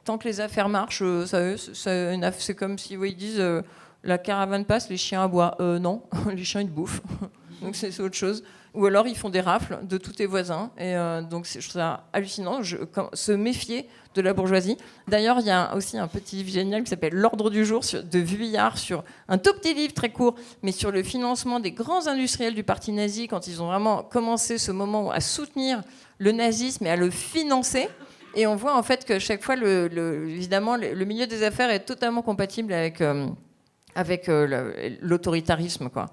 B: Tant que les affaires marchent, c'est comme si ils disent... la caravane passe, les chiens aboient. Non, les chiens, ils bouffent. Donc, c'est autre chose. Ou alors, ils font des rafles de tous tes voisins. Et donc, je trouve ça hallucinant. Se méfier de la bourgeoisie. D'ailleurs, il y a aussi un petit livre génial qui s'appelle L'Ordre du jour de Vuillard, sur un tout petit livre très court, mais sur le financement des grands industriels du parti nazi, quand ils ont vraiment commencé ce moment à soutenir le nazisme et à le financer. Et on voit en fait que chaque fois, évidemment, le milieu des affaires est totalement compatible avec l'autoritarisme, quoi.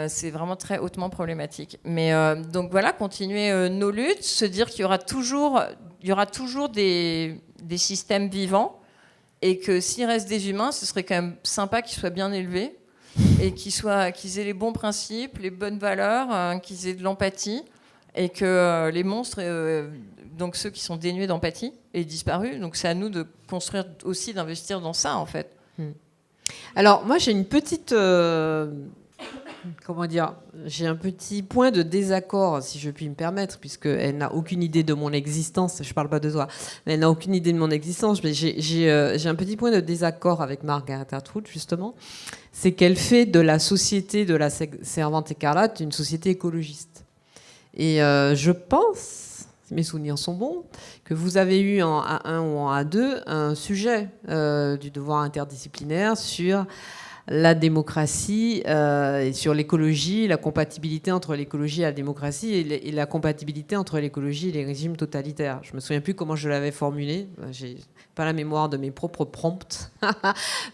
B: C'est vraiment très hautement problématique. Mais donc voilà, continuer nos luttes, se dire qu'il y aura toujours des systèmes vivants et que s'il reste des humains, ce serait quand même sympa qu'ils soient bien élevés et qu'ils aient les bons principes, les bonnes valeurs, qu'ils aient de l'empathie et que les monstres, donc ceux qui sont dénués d'empathie, aient disparu. Donc c'est à nous de construire aussi, d'investir dans ça, en fait.
A: Alors, moi, j'ai une petite... j'ai un petit point de désaccord, si je puis me permettre, puisqu'elle n'a aucune idée de mon existence. Je ne parle pas de toi, mais elle n'a aucune idée de mon existence. Mais j'ai un petit point de désaccord avec Margaret Atwood, justement. C'est qu'elle fait de la société de la Servante écarlate une société écologiste. Et je pense, si mes souvenirs sont bons, que vous avez eu en A1 ou en A2 un sujet du devoir interdisciplinaire sur la démocratie, et sur l'écologie, la compatibilité entre l'écologie et la démocratie, et la compatibilité entre l'écologie et les régimes totalitaires. Je me souviens plus comment je l'avais formulé. J'ai pas la mémoire de mes propres prompts,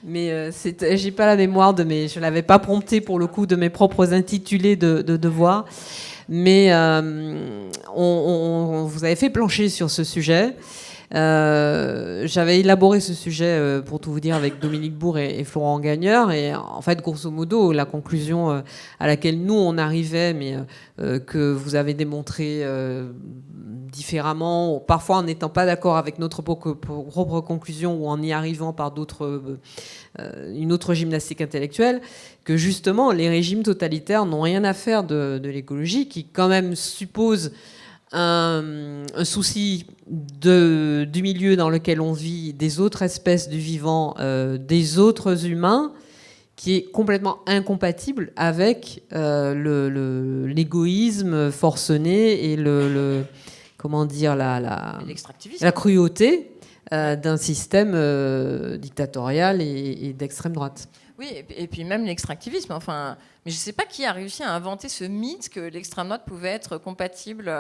A: mais j'ai pas la mémoire je l'avais pas prompté pour le coup de mes propres intitulés de devoirs. Mais vous avez fait plancher sur ce sujet. J'avais élaboré ce sujet, pour tout vous dire, avec Dominique Bourg et Florent Gagneur. Et en fait, grosso modo, la conclusion à laquelle nous, on arrivait, mais que vous avez démontré différemment, parfois en n'étant pas d'accord avec notre propre conclusion ou en y arrivant par une autre gymnastique intellectuelle, que justement, les régimes totalitaires n'ont rien à faire de l'écologie, qui quand même suppose un souci du milieu dans lequel on vit, des autres espèces du vivant, des autres humains, qui est complètement incompatible avec l'égoïsme forcené et comment dire, la cruauté d'un système dictatorial et d'extrême droite.
B: Oui, et puis même l'extractivisme. Enfin, mais je ne sais pas qui a réussi à inventer ce mythe que l'extrême droite pouvait être compatible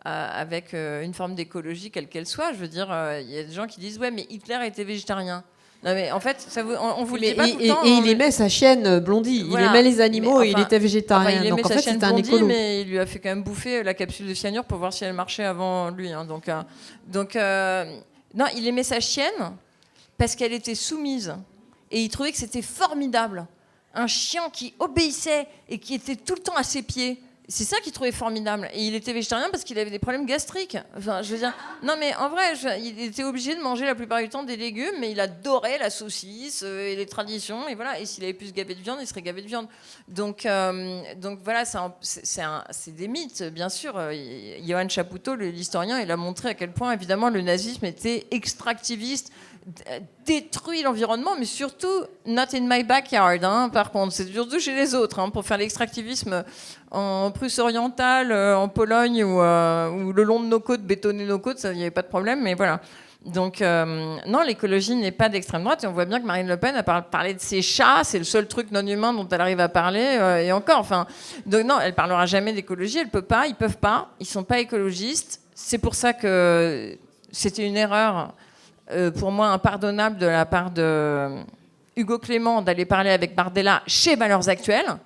B: avec une forme d'écologie quelle qu'elle soit. Je veux dire, il y a des gens qui disent ouais, mais Hitler était végétarien. Non, mais en fait, on vous le dit pas tout le temps.
A: Et il aimait sa chienne Blondie. Voilà. Il aimait les animaux et il était végétarien.
B: Il aimait
A: donc en
B: sa
A: fait,
B: chienne
A: c'était un
B: Blondie,
A: écolo.
B: mais il lui a fait quand même bouffer la capsule de cyanure pour voir si elle marchait avant lui. Hein. Non, il aimait sa chienne parce qu'elle était soumise. Et il trouvait que c'était formidable. Un chien qui obéissait et qui était tout le temps à ses pieds. C'est ça qu'il trouvait formidable. Et il était végétarien parce qu'il avait des problèmes gastriques. Enfin, je veux dire, non mais en vrai, il était obligé de manger la plupart du temps des légumes, mais il adorait la saucisse et les traditions. Et voilà. Et s'il avait pu se gaver de viande, il serait gavé de viande. Donc voilà, c'est des mythes, bien sûr. Johann Chapoutot, l'historien, il a montré à quel point, évidemment, le nazisme était extractiviste, détruit l'environnement, mais surtout not in my backyard. Hein, par contre, c'est surtout chez les autres. Hein, pour faire l'extractivisme en Prusse orientale, en Pologne ou le long de nos côtes, bétonner nos côtes, il n'y avait pas de problème. Mais voilà. Donc non, l'écologie n'est pas d'extrême droite. Et on voit bien que Marine Le Pen a parlé de ses chats. C'est le seul truc non humain dont elle arrive à parler. Et encore, enfin, donc non, elle parlera jamais d'écologie. Elle peut pas. Ils peuvent pas. Ils sont pas écologistes. C'est pour ça que c'était une erreur. Pour moi, impardonnable de la part de Hugo Clément d'aller parler avec Bardella chez Valeurs Actuelles.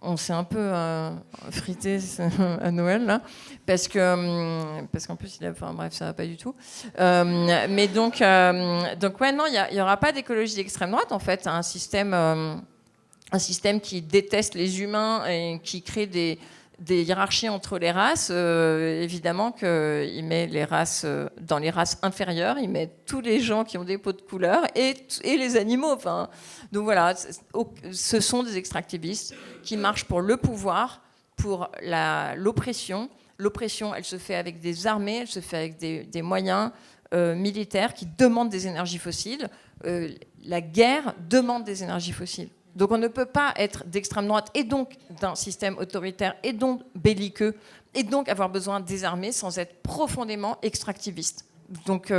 B: On s'est un peu frité à Noël, là, parce qu'en plus, bref, ça va pas du tout. Mais donc ouais, non, il n'y aura pas d'écologie d'extrême droite, en fait. Un système qui déteste les humains et qui crée des hiérarchies entre les races, évidemment qu'il met les races dans les races inférieures, il met tous les gens qui ont des peaux de couleur et les animaux. Enfin, donc voilà, ce sont des extractivistes qui marchent pour le pouvoir, pour l'oppression. L'oppression, elle se fait avec des armées, elle se fait avec des moyens militaires qui demandent des énergies fossiles. La guerre demande des énergies fossiles. Donc on ne peut pas être d'extrême droite et donc d'un système autoritaire et donc belliqueux et donc avoir besoin des armées sans être profondément extractiviste. Donc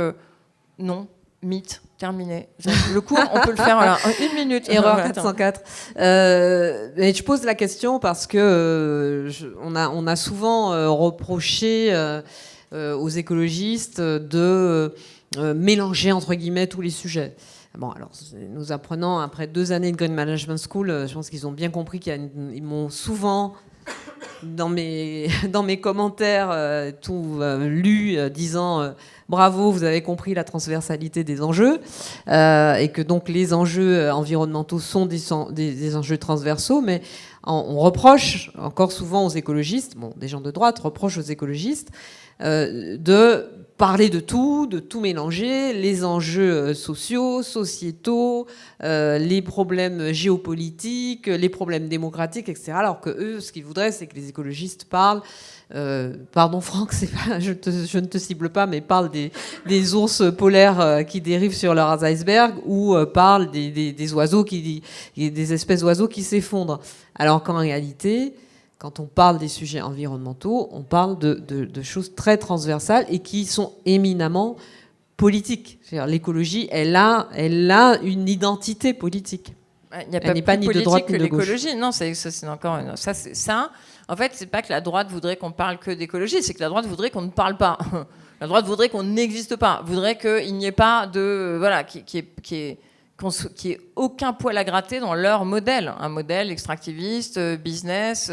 B: non, mythe, terminé. Le cours, on peut le faire en 1 minute.
A: Erreur 404. Et je pose la question parce que on a souvent reproché aux écologistes de mélanger entre guillemets tous les sujets. Bon, alors, nous apprenons, après 2 années de Green Management School, je pense qu'ils ont bien compris qu'ils m'ont souvent, dans mes commentaires, tout lu, disant bravo, vous avez compris la transversalité des enjeux, et que donc les enjeux environnementaux sont des enjeux transversaux, mais on reproche encore souvent aux écologistes, bon, des gens de droite reprochent aux écologistes, de parler de tout mélanger, les enjeux sociaux, sociétaux, les problèmes géopolitiques, les problèmes démocratiques, etc. Alors que eux, ce qu'ils voudraient, c'est que les écologistes parlent, pardon Franck, je ne te cible pas, mais parlent des ours polaires qui dérivent sur leurs icebergs, ou parlent des oiseaux des espèces d'oiseaux qui s'effondrent. Alors qu'en réalité, quand on parle des sujets environnementaux, on parle de choses très transversales et qui sont éminemment politiques. C'est-à-dire, l'écologie, elle a une identité politique.
B: Il n'y a pas
A: n'est pas
B: plus
A: ni de
B: politique
A: droite
B: que
A: ni de gauche.
B: l'écologie. Non, c'est encore ça. C'est ça. En fait, c'est pas que la droite voudrait qu'on parle que d'écologie, c'est que la droite voudrait qu'on ne parle pas. La droite voudrait qu'on n'existe pas. Voudrait qu'il n'y ait pas de voilà, qui ait aucun poil à gratter dans leur modèle, un modèle extractiviste, business.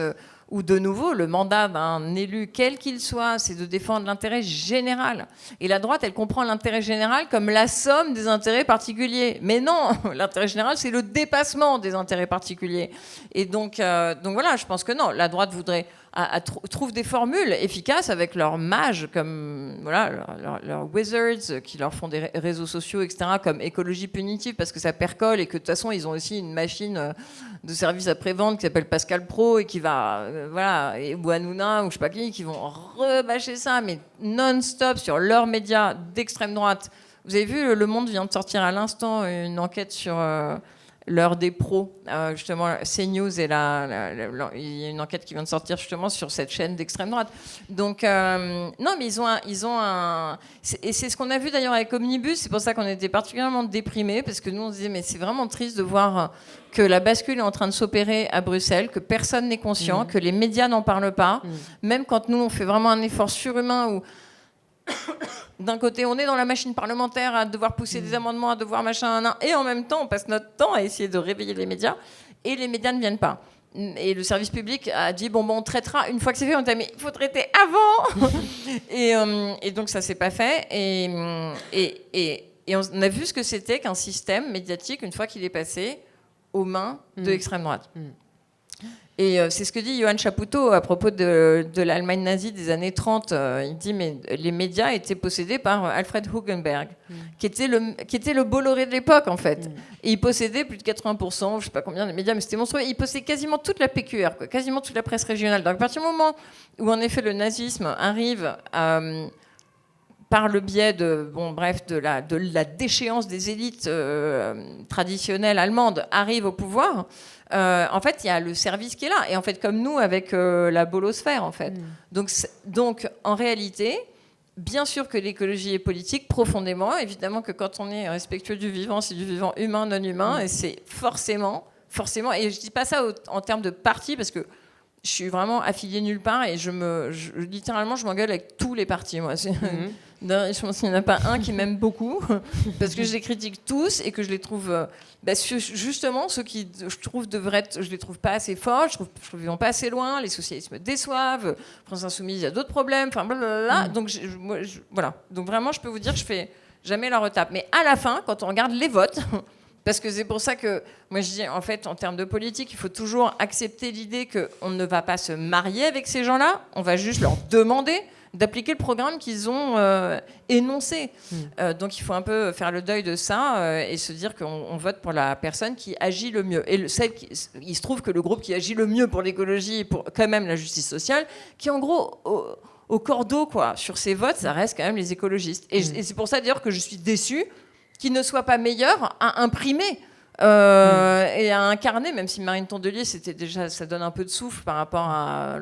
B: Où de nouveau, le mandat d'un élu, quel qu'il soit, c'est de défendre l'intérêt général. Et la droite, elle comprend l'intérêt général comme la somme des intérêts particuliers. Mais non, l'intérêt général, c'est le dépassement des intérêts particuliers. Et donc voilà, je pense que non, la droite voudrait trouve des formules efficaces avec leurs mages, comme voilà, leurs wizards qui leur font des réseaux sociaux, etc., comme écologie punitive, parce que ça percole et que de toute façon, ils ont aussi une machine de service après-vente qui s'appelle Pascal Pro et qui va, voilà, ou Hanouna, ou je sais pas qui vont rebâcher ça, mais non-stop sur leurs médias d'extrême droite. Vous avez vu, Le Monde vient de sortir à l'instant une enquête sur l'heure des pros, justement, CNews, et il y a une enquête qui vient de sortir justement sur cette chaîne d'extrême droite. Donc, non, mais ils ont un... Et c'est ce qu'on a vu d'ailleurs avec Omnibus, c'est pour ça qu'on était particulièrement déprimés, parce que nous, on se disait, mais c'est vraiment triste de voir que la bascule est en train de s'opérer à Bruxelles, que personne n'est conscient, que les médias n'en parlent pas, même quand nous, on fait vraiment un effort surhumain où... D'un côté, on est dans la machine parlementaire à devoir pousser des amendements, à devoir machin, et en même temps, on passe notre temps à essayer de réveiller les médias, et les médias ne viennent pas. Et le service public a dit, bon, on traitera, une fois que c'est fait, on t'a dit, mais il faut traiter avant. Et donc, ça s'est pas fait. Et on a vu ce que c'était qu'un système médiatique, une fois qu'il est passé aux mains de l'extrême droite. Et c'est ce que dit Johann Chapoutot à propos de l'Allemagne nazie des années 30. Il dit, mais les médias étaient possédés par Alfred Hugenberg, qui était le Bolloré de l'époque, en fait. Et il possédait plus de 80%, je ne sais pas combien, des médias, mais c'était monstrueux. Il possédait quasiment toute la PQR, quoi, quasiment toute la presse régionale. Donc à partir du moment où, en effet, le nazisme arrive par le biais de la déchéance des élites traditionnelles allemandes, arrive au pouvoir... en fait, il y a le service qui est là. Et en fait, comme nous, avec la bolosphère, en fait. Donc, en réalité, bien sûr que l'écologie est politique, profondément. Évidemment que quand on est respectueux du vivant, c'est du vivant humain, non humain. Et c'est forcément... Et je dis pas ça en termes de parti, parce que je suis vraiment affiliée nulle part. Et littéralement, je m'engueule avec tous les partis, moi. Je pense qu'il n'y en a pas un qui m'aime beaucoup, parce que je les critique tous et que je les trouve... justement, ceux qui, je trouve, devraient être... Je les trouve pas assez forts, je trouve qu'ils vont pas assez loin, les socialistes me déçoivent, France Insoumise, il y a d'autres problèmes, enfin blablabla. Donc, voilà. Donc vraiment, je peux vous dire que je fais jamais la retape. Mais à la fin, quand on regarde les votes... Parce que c'est pour ça que, moi je dis, en fait, en termes de politique, il faut toujours accepter l'idée qu'on ne va pas se marier avec ces gens-là, on va juste leur demander d'appliquer le programme qu'ils ont énoncé. Donc il faut un peu faire le deuil de ça et se dire qu'on vote pour la personne qui agit le mieux. Et il se trouve que le groupe qui agit le mieux pour l'écologie et pour quand même la justice sociale, qui en gros... Au cordeau, quoi, sur ces votes, ça reste quand même les écologistes. Et c'est pour ça d'ailleurs que je suis déçue qu'il ne soit pas meilleur à imprimer et à incarner, même si Marine Tondelier, c'était déjà, ça donne un peu de souffle par rapport à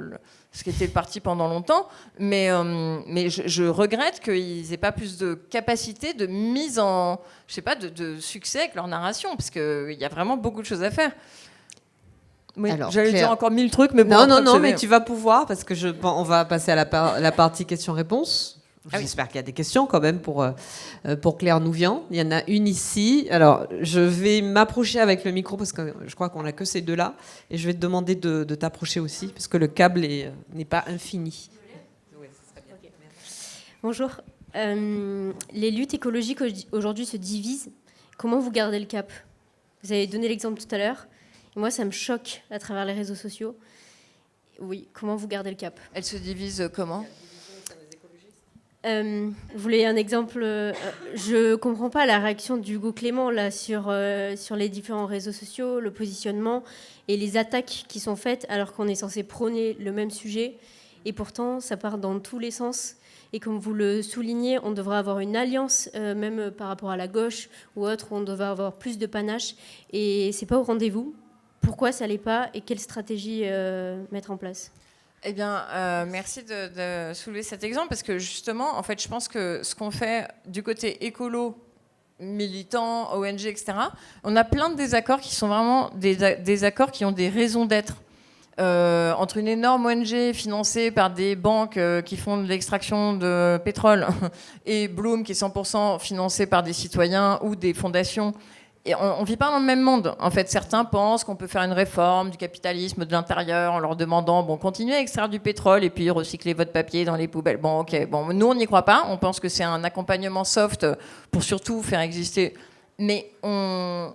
B: ce qui était le parti pendant longtemps, mais je regrette qu'ils n'aient pas plus de capacité de mise en, je sais pas, de succès avec leur narration, parce qu'il y a vraiment beaucoup de choses à faire. Oui, j'allais dire encore 1000 trucs, mais bon.
A: Non, mais tu vas pouvoir, parce que on va passer à la partie questions-réponses. J'espère qu'il y a des questions quand même pour Claire Nouvian. Il y en a une ici. Alors, je vais m'approcher avec le micro parce que je crois qu'on n'a que ces deux-là. Et je vais te demander de t'approcher aussi parce que le câble n'est pas infini.
C: Oui, okay. Bonjour. Les luttes écologiques aujourd'hui se divisent. Comment vous gardez le cap ? Vous avez donné l'exemple tout à l'heure. Et moi, ça me choque à travers les réseaux sociaux. Oui, comment vous gardez le cap ?
B: Elles se divisent comment ?
C: Vous voulez un exemple ? Je ne comprends pas la réaction d'Hugo Clément là, sur les différents réseaux sociaux, le positionnement et les attaques qui sont faites alors qu'on est censé prôner le même sujet. Et pourtant, ça part dans tous les sens. Et comme vous le soulignez, on devrait avoir une alliance, même par rapport à la gauche ou autre, où on devrait avoir plus de panache. Et ce n'est pas au rendez-vous. Pourquoi ça ne l'est pas et quelle stratégie mettre en place ?
B: Eh bien, merci de soulever cet exemple parce que justement, en fait, je pense que ce qu'on fait du côté écolo militants, ONG, etc. On a plein de désaccords qui sont vraiment des accords qui ont des raisons d'être. Entre une énorme ONG financée par des banques qui font de l'extraction de pétrole et Bloom qui est 100% financé par des citoyens ou des fondations. Et on ne vit pas dans le même monde. En fait, certains pensent qu'on peut faire une réforme du capitalisme de l'intérieur en leur demandant, bon, continuez à extraire du pétrole et puis recycler votre papier dans les poubelles. Bon, ok. Bon, nous, on n'y croit pas. On pense que c'est un accompagnement soft pour surtout faire exister. Mais on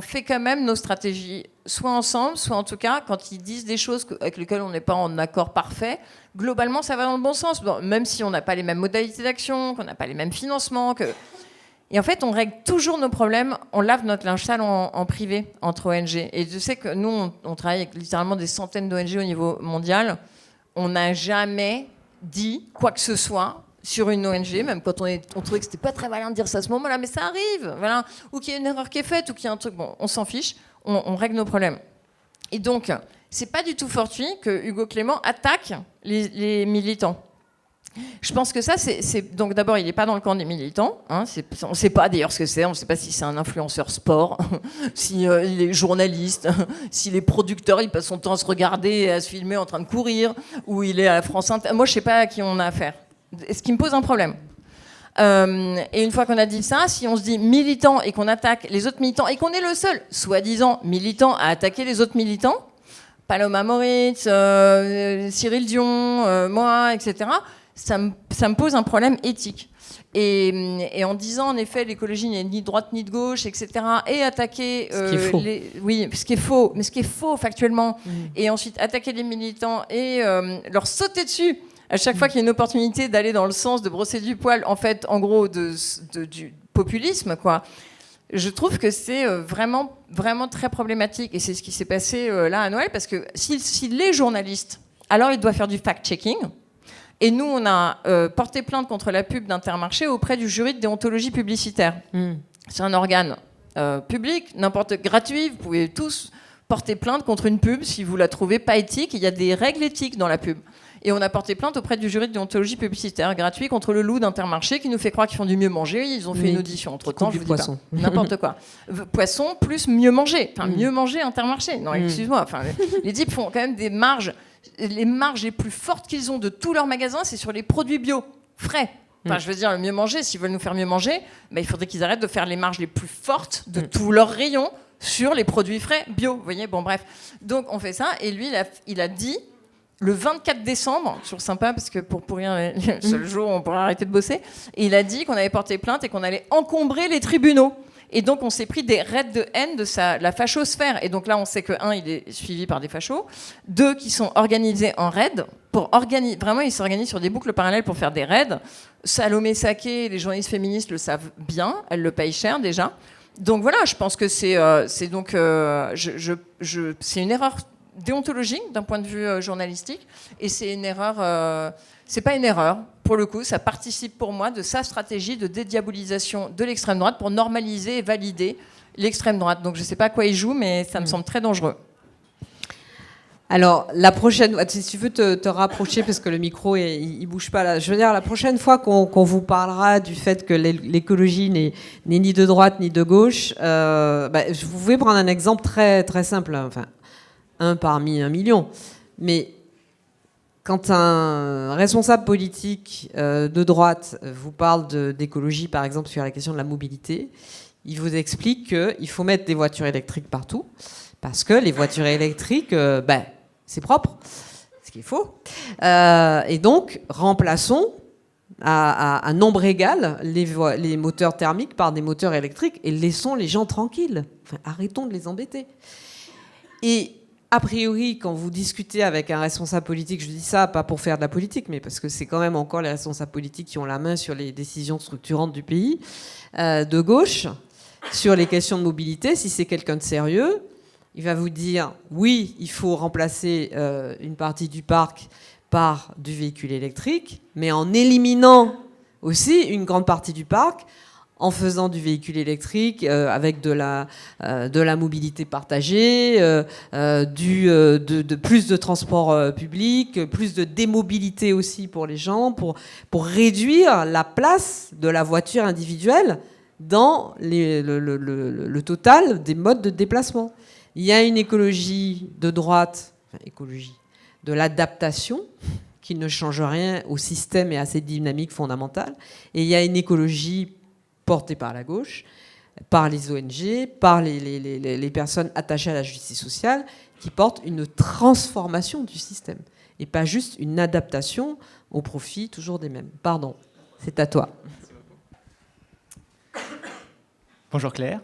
B: fait quand même nos stratégies, soit ensemble, soit en tout cas, quand ils disent des choses avec lesquelles on n'est pas en accord parfait, globalement, ça va dans le bon sens. Bon, même si on n'a pas les mêmes modalités d'action, qu'on n'a pas les mêmes financements, Et en fait, on règle toujours nos problèmes, on lave notre linge sale en privé, entre ONG. Et je sais que nous, on travaille avec littéralement des centaines d'ONG au niveau mondial. On n'a jamais dit quoi que ce soit sur une ONG, même quand on trouvait que c'était pas très malin de dire ça à ce moment-là, mais ça arrive, voilà. Ou qu'il y a une erreur qui est faite, ou qu'il y a un truc, bon, on s'en fiche, on règle nos problèmes. Et donc, c'est pas du tout fortuit que Hugo Clément attaque les militants. Je pense que ça, c'est donc d'abord, il n'est pas dans le camp des militants. Hein, on ne sait pas d'ailleurs ce que c'est. On ne sait pas si c'est un influenceur sport, si il est journaliste, si les producteurs, il passe son temps à se regarder et à se filmer en train de courir, ou il est à la France Inter. Moi, je ne sais pas à qui on a affaire. Ce qui me pose un problème. Et une fois qu'on a dit ça, si on se dit militant et qu'on attaque les autres militants et qu'on est le seul, soi-disant militant, à attaquer les autres militants, Paloma Moritz, Cyril Dion, moi, etc., ça me pose un problème éthique. Et en disant, en effet, l'écologie n'est ni de droite ni de gauche, etc., et attaquer...
A: ce qui est faux.
B: Oui, ce qui est faux, mais ce qui est faux factuellement, et ensuite attaquer les militants et leur sauter dessus à chaque fois qu'il y a une opportunité d'aller dans le sens de brosser du poil, en fait, en gros, du populisme, quoi. Je trouve que c'est vraiment, vraiment très problématique. Et c'est ce qui s'est passé là à Noël, parce que s'il est journaliste, alors il doit faire du fact-checking. Et nous, on a porté plainte contre la pub d'Intermarché auprès du jury de déontologie publicitaire. C'est un organe public, gratuit. Vous pouvez tous porter plainte contre une pub si vous la trouvez pas éthique. Il y a des règles éthiques dans la pub. Et on a porté plainte auprès du jury de déontologie publicitaire gratuit contre le loup d'Intermarché qui nous fait croire qu'ils font du mieux manger. Ils ont fait une audition entre-temps, je vous dis pas. N'importe quoi. Poisson plus mieux manger. Enfin, mieux manger Intermarché. Non, excuse-moi. Enfin, les types font quand même des marges. Les marges les plus fortes qu'ils ont de tous leurs magasins, c'est sur les produits bio, frais. Enfin, je veux dire, le mieux manger, s'ils veulent nous faire mieux manger, bah, il faudrait qu'ils arrêtent de faire les marges les plus fortes de tous leurs rayons sur les produits frais bio. Vous voyez, bon, bref. Donc, on fait ça. Et lui, il a dit... Le 24 décembre, toujours sympa parce que pour pourrir le seul jour où on pourrait arrêter de bosser, et il a dit qu'on avait porté plainte et qu'on allait encombrer les tribunaux. Et donc on s'est pris des raids de haine de la fachosphère. Et donc là on sait que il est suivi par des fachos, 2 qui sont organisés en raids. Vraiment ils s'organisent sur des boucles parallèles pour faire des raids. Salomé Saké, les journalistes féministes le savent bien, elles le payent cher déjà. Donc voilà, je pense que c'est une erreur déontologique d'un point de vue journalistique, et c'est une erreur, c'est pas une erreur pour le coup, ça participe pour moi de sa stratégie de dédiabolisation de l'extrême droite pour normaliser et valider l'extrême droite. Donc je sais pas à quoi il joue, mais ça me semble très dangereux.
A: Alors, la prochaine, si tu veux te rapprocher, parce que le micro, il bouge pas là. Je veux dire, la prochaine fois qu'on vous parlera du fait que l'écologie n'est ni de droite ni de gauche, vous pouvez prendre un exemple très, très simple, enfin, 1 parmi 1 million. Mais quand un responsable politique de droite vous parle d'écologie, par exemple, sur la question de la mobilité, il vous explique qu'il faut mettre des voitures électriques partout, parce que les voitures électriques, c'est propre, ce qu'il faut. Et donc, remplaçons à nombre égal les moteurs thermiques par des moteurs électriques et laissons les gens tranquilles. Enfin, arrêtons de les embêter. Et a priori, quand vous discutez avec un responsable politique, je dis ça pas pour faire de la politique, mais parce que c'est quand même encore les responsables politiques qui ont la main sur les décisions structurantes du pays, de gauche, sur les questions de mobilité, si c'est quelqu'un de sérieux, il va vous dire, oui, il faut remplacer une partie du parc par du véhicule électrique, mais en éliminant aussi une grande partie du parc, en faisant du véhicule électrique, avec de la mobilité partagée, plus de transport public, plus de démobilité aussi pour les gens, pour réduire la place de la voiture individuelle dans le total des modes de déplacement. Il y a une écologie de droite, écologie de l'adaptation, qui ne change rien au système et à ses dynamiques fondamentales. Et il y a une écologie portée par la gauche, par les ONG, par les personnes attachées à la justice sociale, qui portent une transformation du système, et pas juste une adaptation au profit toujours des mêmes. Pardon, c'est à toi.
D: Bonjour Claire.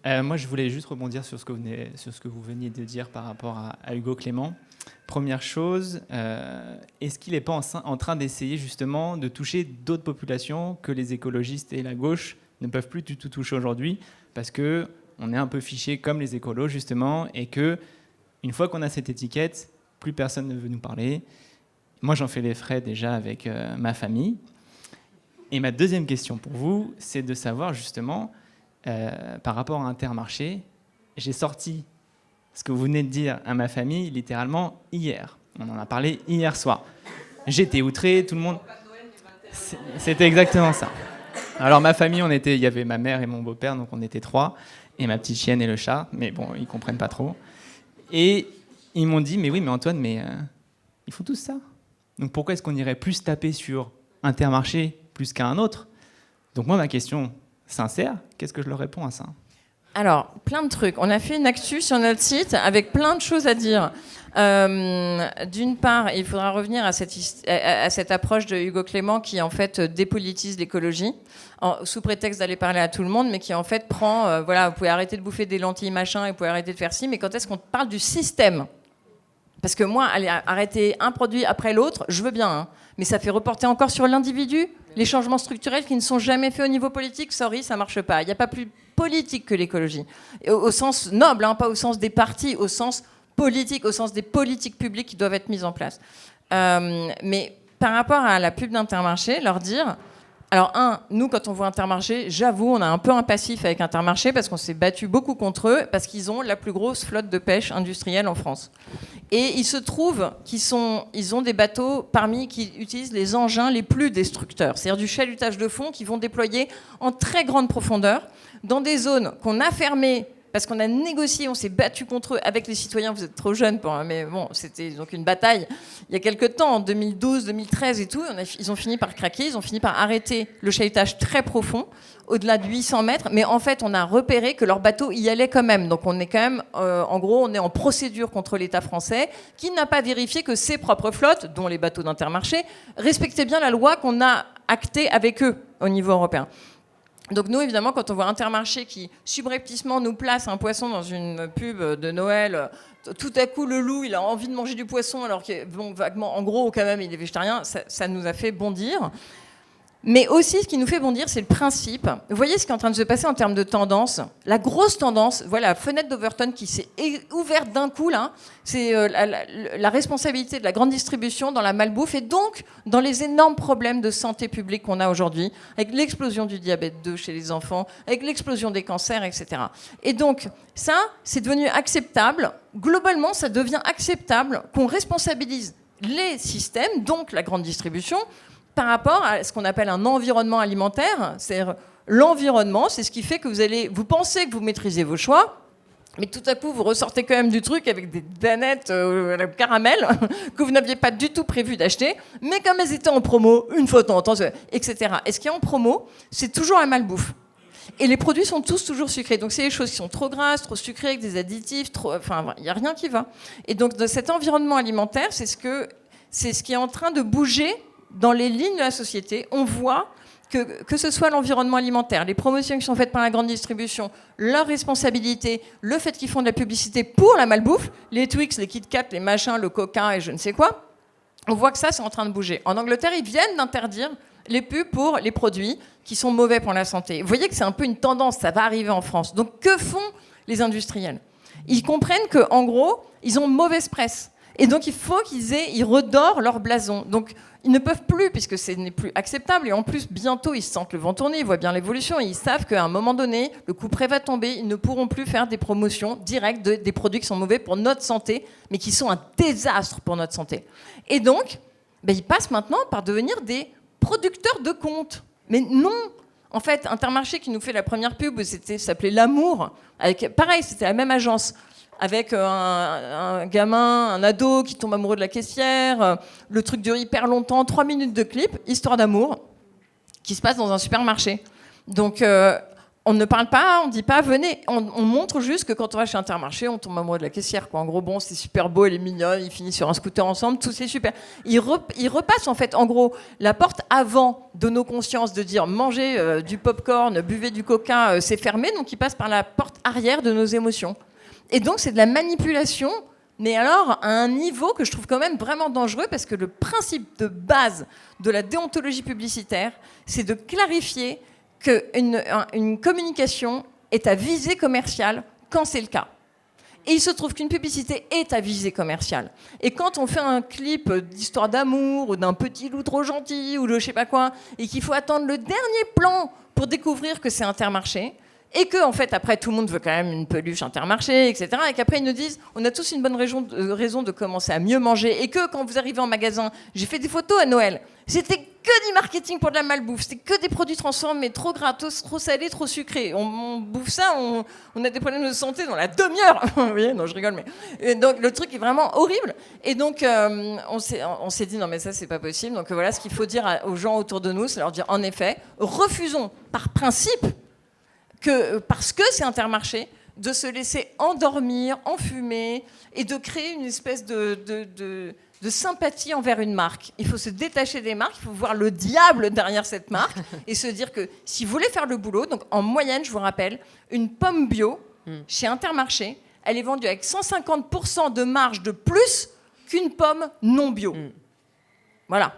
D: Moi, je voulais juste rebondir sur ce que vous veniez de dire par rapport à Hugo Clément. Première chose, est-ce qu'il n'est pas en train d'essayer justement de toucher d'autres populations que les écologistes et la gauche ne peuvent plus du tout toucher aujourd'hui, parce qu'on est un peu fiché comme les écolos justement, et qu'une fois qu'on a cette étiquette, plus personne ne veut nous parler. Moi, j'en fais les frais déjà avec ma famille. Et ma deuxième question pour vous, c'est de savoir justement, par rapport à Intermarché, j'ai sorti ce que vous venez de dire à ma famille littéralement hier. On en a parlé hier soir. J'étais outré, tout le monde... C'était exactement ça. Alors ma famille, il y avait ma mère et mon beau-père, donc on était 3, et ma petite chienne et le chat, mais bon, ils comprennent pas trop. Et ils m'ont dit, mais oui, mais Antoine, ils font tous ça. Donc pourquoi est-ce qu'on irait plus taper sur Intermarché plus qu'à un autre? Donc moi, ma question sincère, qu'est-ce que je leur réponds à ça?
B: Alors, plein de trucs. On a fait une actu sur notre site avec plein de choses à dire. D'une part, il faudra revenir à cette approche de Hugo Clément qui, en fait, dépolitise l'écologie, sous prétexte d'aller parler à tout le monde, mais qui, en fait, prend... voilà, vous pouvez arrêter de bouffer des lentilles, machin, et vous pouvez arrêter de faire ci, mais quand est-ce qu'on parle du système? Parce que moi, aller arrêter un produit après l'autre, je veux bien, hein, mais ça fait reporter encore sur l'individu les changements structurels qui ne sont jamais faits au niveau politique. Sorry, ça marche pas. Il n'y a pas plus politique que l'écologie. Au sens noble, hein, pas au sens des partis, au sens politique, au sens des politiques publiques qui doivent être mises en place. Mais par rapport à la pub d'Intermarché, leur dire... Alors, nous, quand on voit Intermarché, j'avoue, on a un peu un passif avec Intermarché parce qu'on s'est battu beaucoup contre eux, parce qu'ils ont la plus grosse flotte de pêche industrielle en France. Et il se trouve ils ont des bateaux qui utilisent les engins les plus destructeurs, c'est-à-dire du chalutage de fond qu'ils vont déployer en très grande profondeur dans des zones qu'on a fermées parce qu'on a négocié, on s'est battu contre eux avec les citoyens. Vous êtes trop jeunes, mais bon, c'était donc une bataille il y a quelques temps, en 2012, 2013 et tout. Ils ont fini par craquer, ils ont fini par arrêter le chalutage très profond, au-delà de 800 mètres. Mais en fait, on a repéré que leur bateau y allait quand même. Donc on est quand même, en gros, on est en procédure contre l'État français qui n'a pas vérifié que ses propres flottes, dont les bateaux d'Intermarché, respectaient bien la loi qu'on a actée avec eux au niveau européen. Donc nous, évidemment, quand on voit Intermarché qui subrepticement nous place un poisson dans une pub de Noël, tout à coup, le loup, il a envie de manger du poisson, alors que, bon, vaguement, en gros, quand même, il est végétarien, ça nous a fait bondir. Mais aussi, ce qui nous fait bondir, c'est le principe. Vous voyez ce qui est en train de se passer en termes de tendance. La grosse tendance, voilà, la fenêtre d'Overton qui s'est ouverte d'un coup, là, c'est la responsabilité de la grande distribution dans la malbouffe et donc dans les énormes problèmes de santé publique qu'on a aujourd'hui, avec l'explosion du diabète 2 chez les enfants, avec l'explosion des cancers, etc. Et donc, ça, c'est devenu acceptable. Globalement, ça devient acceptable qu'on responsabilise les systèmes, donc la grande distribution, par rapport à ce qu'on appelle un environnement alimentaire. C'est-à-dire l'environnement, c'est ce qui fait que vous pensez que vous maîtrisez vos choix, mais tout à coup, vous ressortez quand même du truc avec des danettes caramel que vous n'aviez pas du tout prévu d'acheter, mais comme elles étaient en promo, une fois de temps en temps, etc. Et ce qui est en promo, c'est toujours la malbouffe. Et les produits sont tous toujours sucrés. Donc, c'est des choses qui sont trop grasses, trop sucrées, avec des additifs, enfin, il n'y a rien qui va. Et donc, de cet environnement alimentaire, c'est ce qui est en train de bouger dans les lignes de la société. On voit que ce soit l'environnement alimentaire, les promotions qui sont faites par la grande distribution, leur responsabilité, le fait qu'ils font de la publicité pour la malbouffe, les Twix, les Kit Kat, les machins, le Coca et je ne sais quoi, on voit que ça, c'est en train de bouger. En Angleterre, ils viennent d'interdire les pubs pour les produits qui sont mauvais pour la santé. Vous voyez que c'est un peu une tendance, ça va arriver en France. Donc, que font les industriels? Ils comprennent qu'en gros, ils ont mauvaise presse. Et donc, il faut ils redorent leur blason. Donc, ils ne peuvent plus, puisque ce n'est plus acceptable. Et en plus, bientôt, ils sentent le vent tourner, ils voient bien l'évolution. Et ils savent qu'à un moment donné, le couperet va tomber. Ils ne pourront plus faire des promotions directes des produits qui sont mauvais pour notre santé, mais qui sont un désastre pour notre santé. Et donc, ils passent maintenant par devenir des producteurs de comptes. Mais non, En fait, Intermarché qui nous fait la première pub, ça s'appelait L'Amour, pareil, c'était la même agence, avec un gamin, un ado qui tombe amoureux de la caissière, le truc dure hyper longtemps, 3 minutes de clip, histoire d'amour, qui se passe dans un supermarché. Donc, on ne parle pas, on ne dit pas venez, on montre juste que quand on va chez Intermarché, on tombe amoureux de la caissière, quoi. En gros, bon, c'est super beau, elle est mignonne, ils finissent sur un scooter ensemble, tout c'est super. Ils repassent en fait, en gros, la porte avant de nos consciences de dire mangez du popcorn, buvez du coca, c'est fermé, donc ils passent par la porte arrière de nos émotions. Et donc c'est de la manipulation, mais alors à un niveau que je trouve quand même vraiment dangereux, parce que le principe de base de la déontologie publicitaire, c'est de clarifier qu'une communication est à visée commerciale quand c'est le cas. Et il se trouve qu'une publicité est à visée commerciale. Et quand on fait un clip d'histoire d'amour, ou d'un petit loup trop gentil, ou de je sais pas quoi, et qu'il faut attendre le dernier plan pour découvrir que c'est Intermarché, et que, en fait, après, tout le monde veut quand même une peluche Intermarché, etc., et qu'après, ils nous disent, on a tous une bonne raison de commencer à mieux manger, et que, quand vous arrivez en magasin, j'ai fait des photos à Noël, c'était que du marketing pour de la malbouffe, c'était que des produits transformés, trop gratos, trop salés, trop sucrés. On bouffe ça, on a des problèmes de santé dans la demi-heure. Vous voyez, non, je rigole, mais... Et donc, le truc est vraiment horrible. Et donc, on s'est dit, non, mais ça, c'est pas possible. Donc, voilà, ce qu'il faut dire aux gens autour de nous, c'est leur dire, en effet, refusons, par principe, parce que c'est Intermarché, de se laisser endormir, enfumer, et de créer une espèce de sympathie envers une marque. Il faut se détacher des marques, il faut voir le diable derrière cette marque, et se dire que si vous voulez faire le boulot, donc en moyenne, je vous rappelle, une pomme bio, chez Intermarché, elle est vendue avec 150% de marge de plus qu'une pomme non bio. Voilà.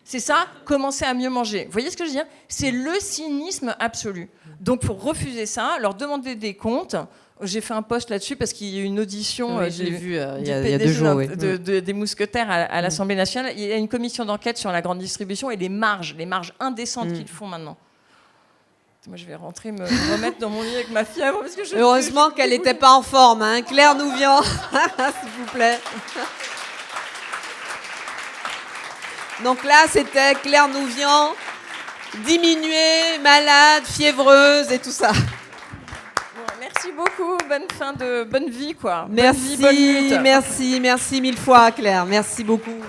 B: C'est ça, commencer à mieux manger. Vous voyez ce que je veux dire ? C'est le cynisme absolu. Donc, il faut refuser ça, leur demander des comptes. J'ai fait un post là-dessus parce qu'il y a eu une audition
A: oui, je l'ai vu il y a 2 jours, oui.
B: des mousquetaires à l'Assemblée nationale. Il y a une commission d'enquête sur la grande distribution et les marges indécentes qu'ils font maintenant. Moi, je vais rentrer me remettre dans mon lit avec ma fièvre. Parce que
A: heureusement qu'elle n'était pas en forme. Hein. Claire Nouvian, s'il vous plaît. Donc là, c'était Claire Nouvian, diminuée, malade, fiévreuse et tout ça.
B: Bon, merci beaucoup, bonne vie, quoi.
A: Merci,
B: bonne vie, bonne lutte.
A: merci 1000 fois, Claire. Merci beaucoup.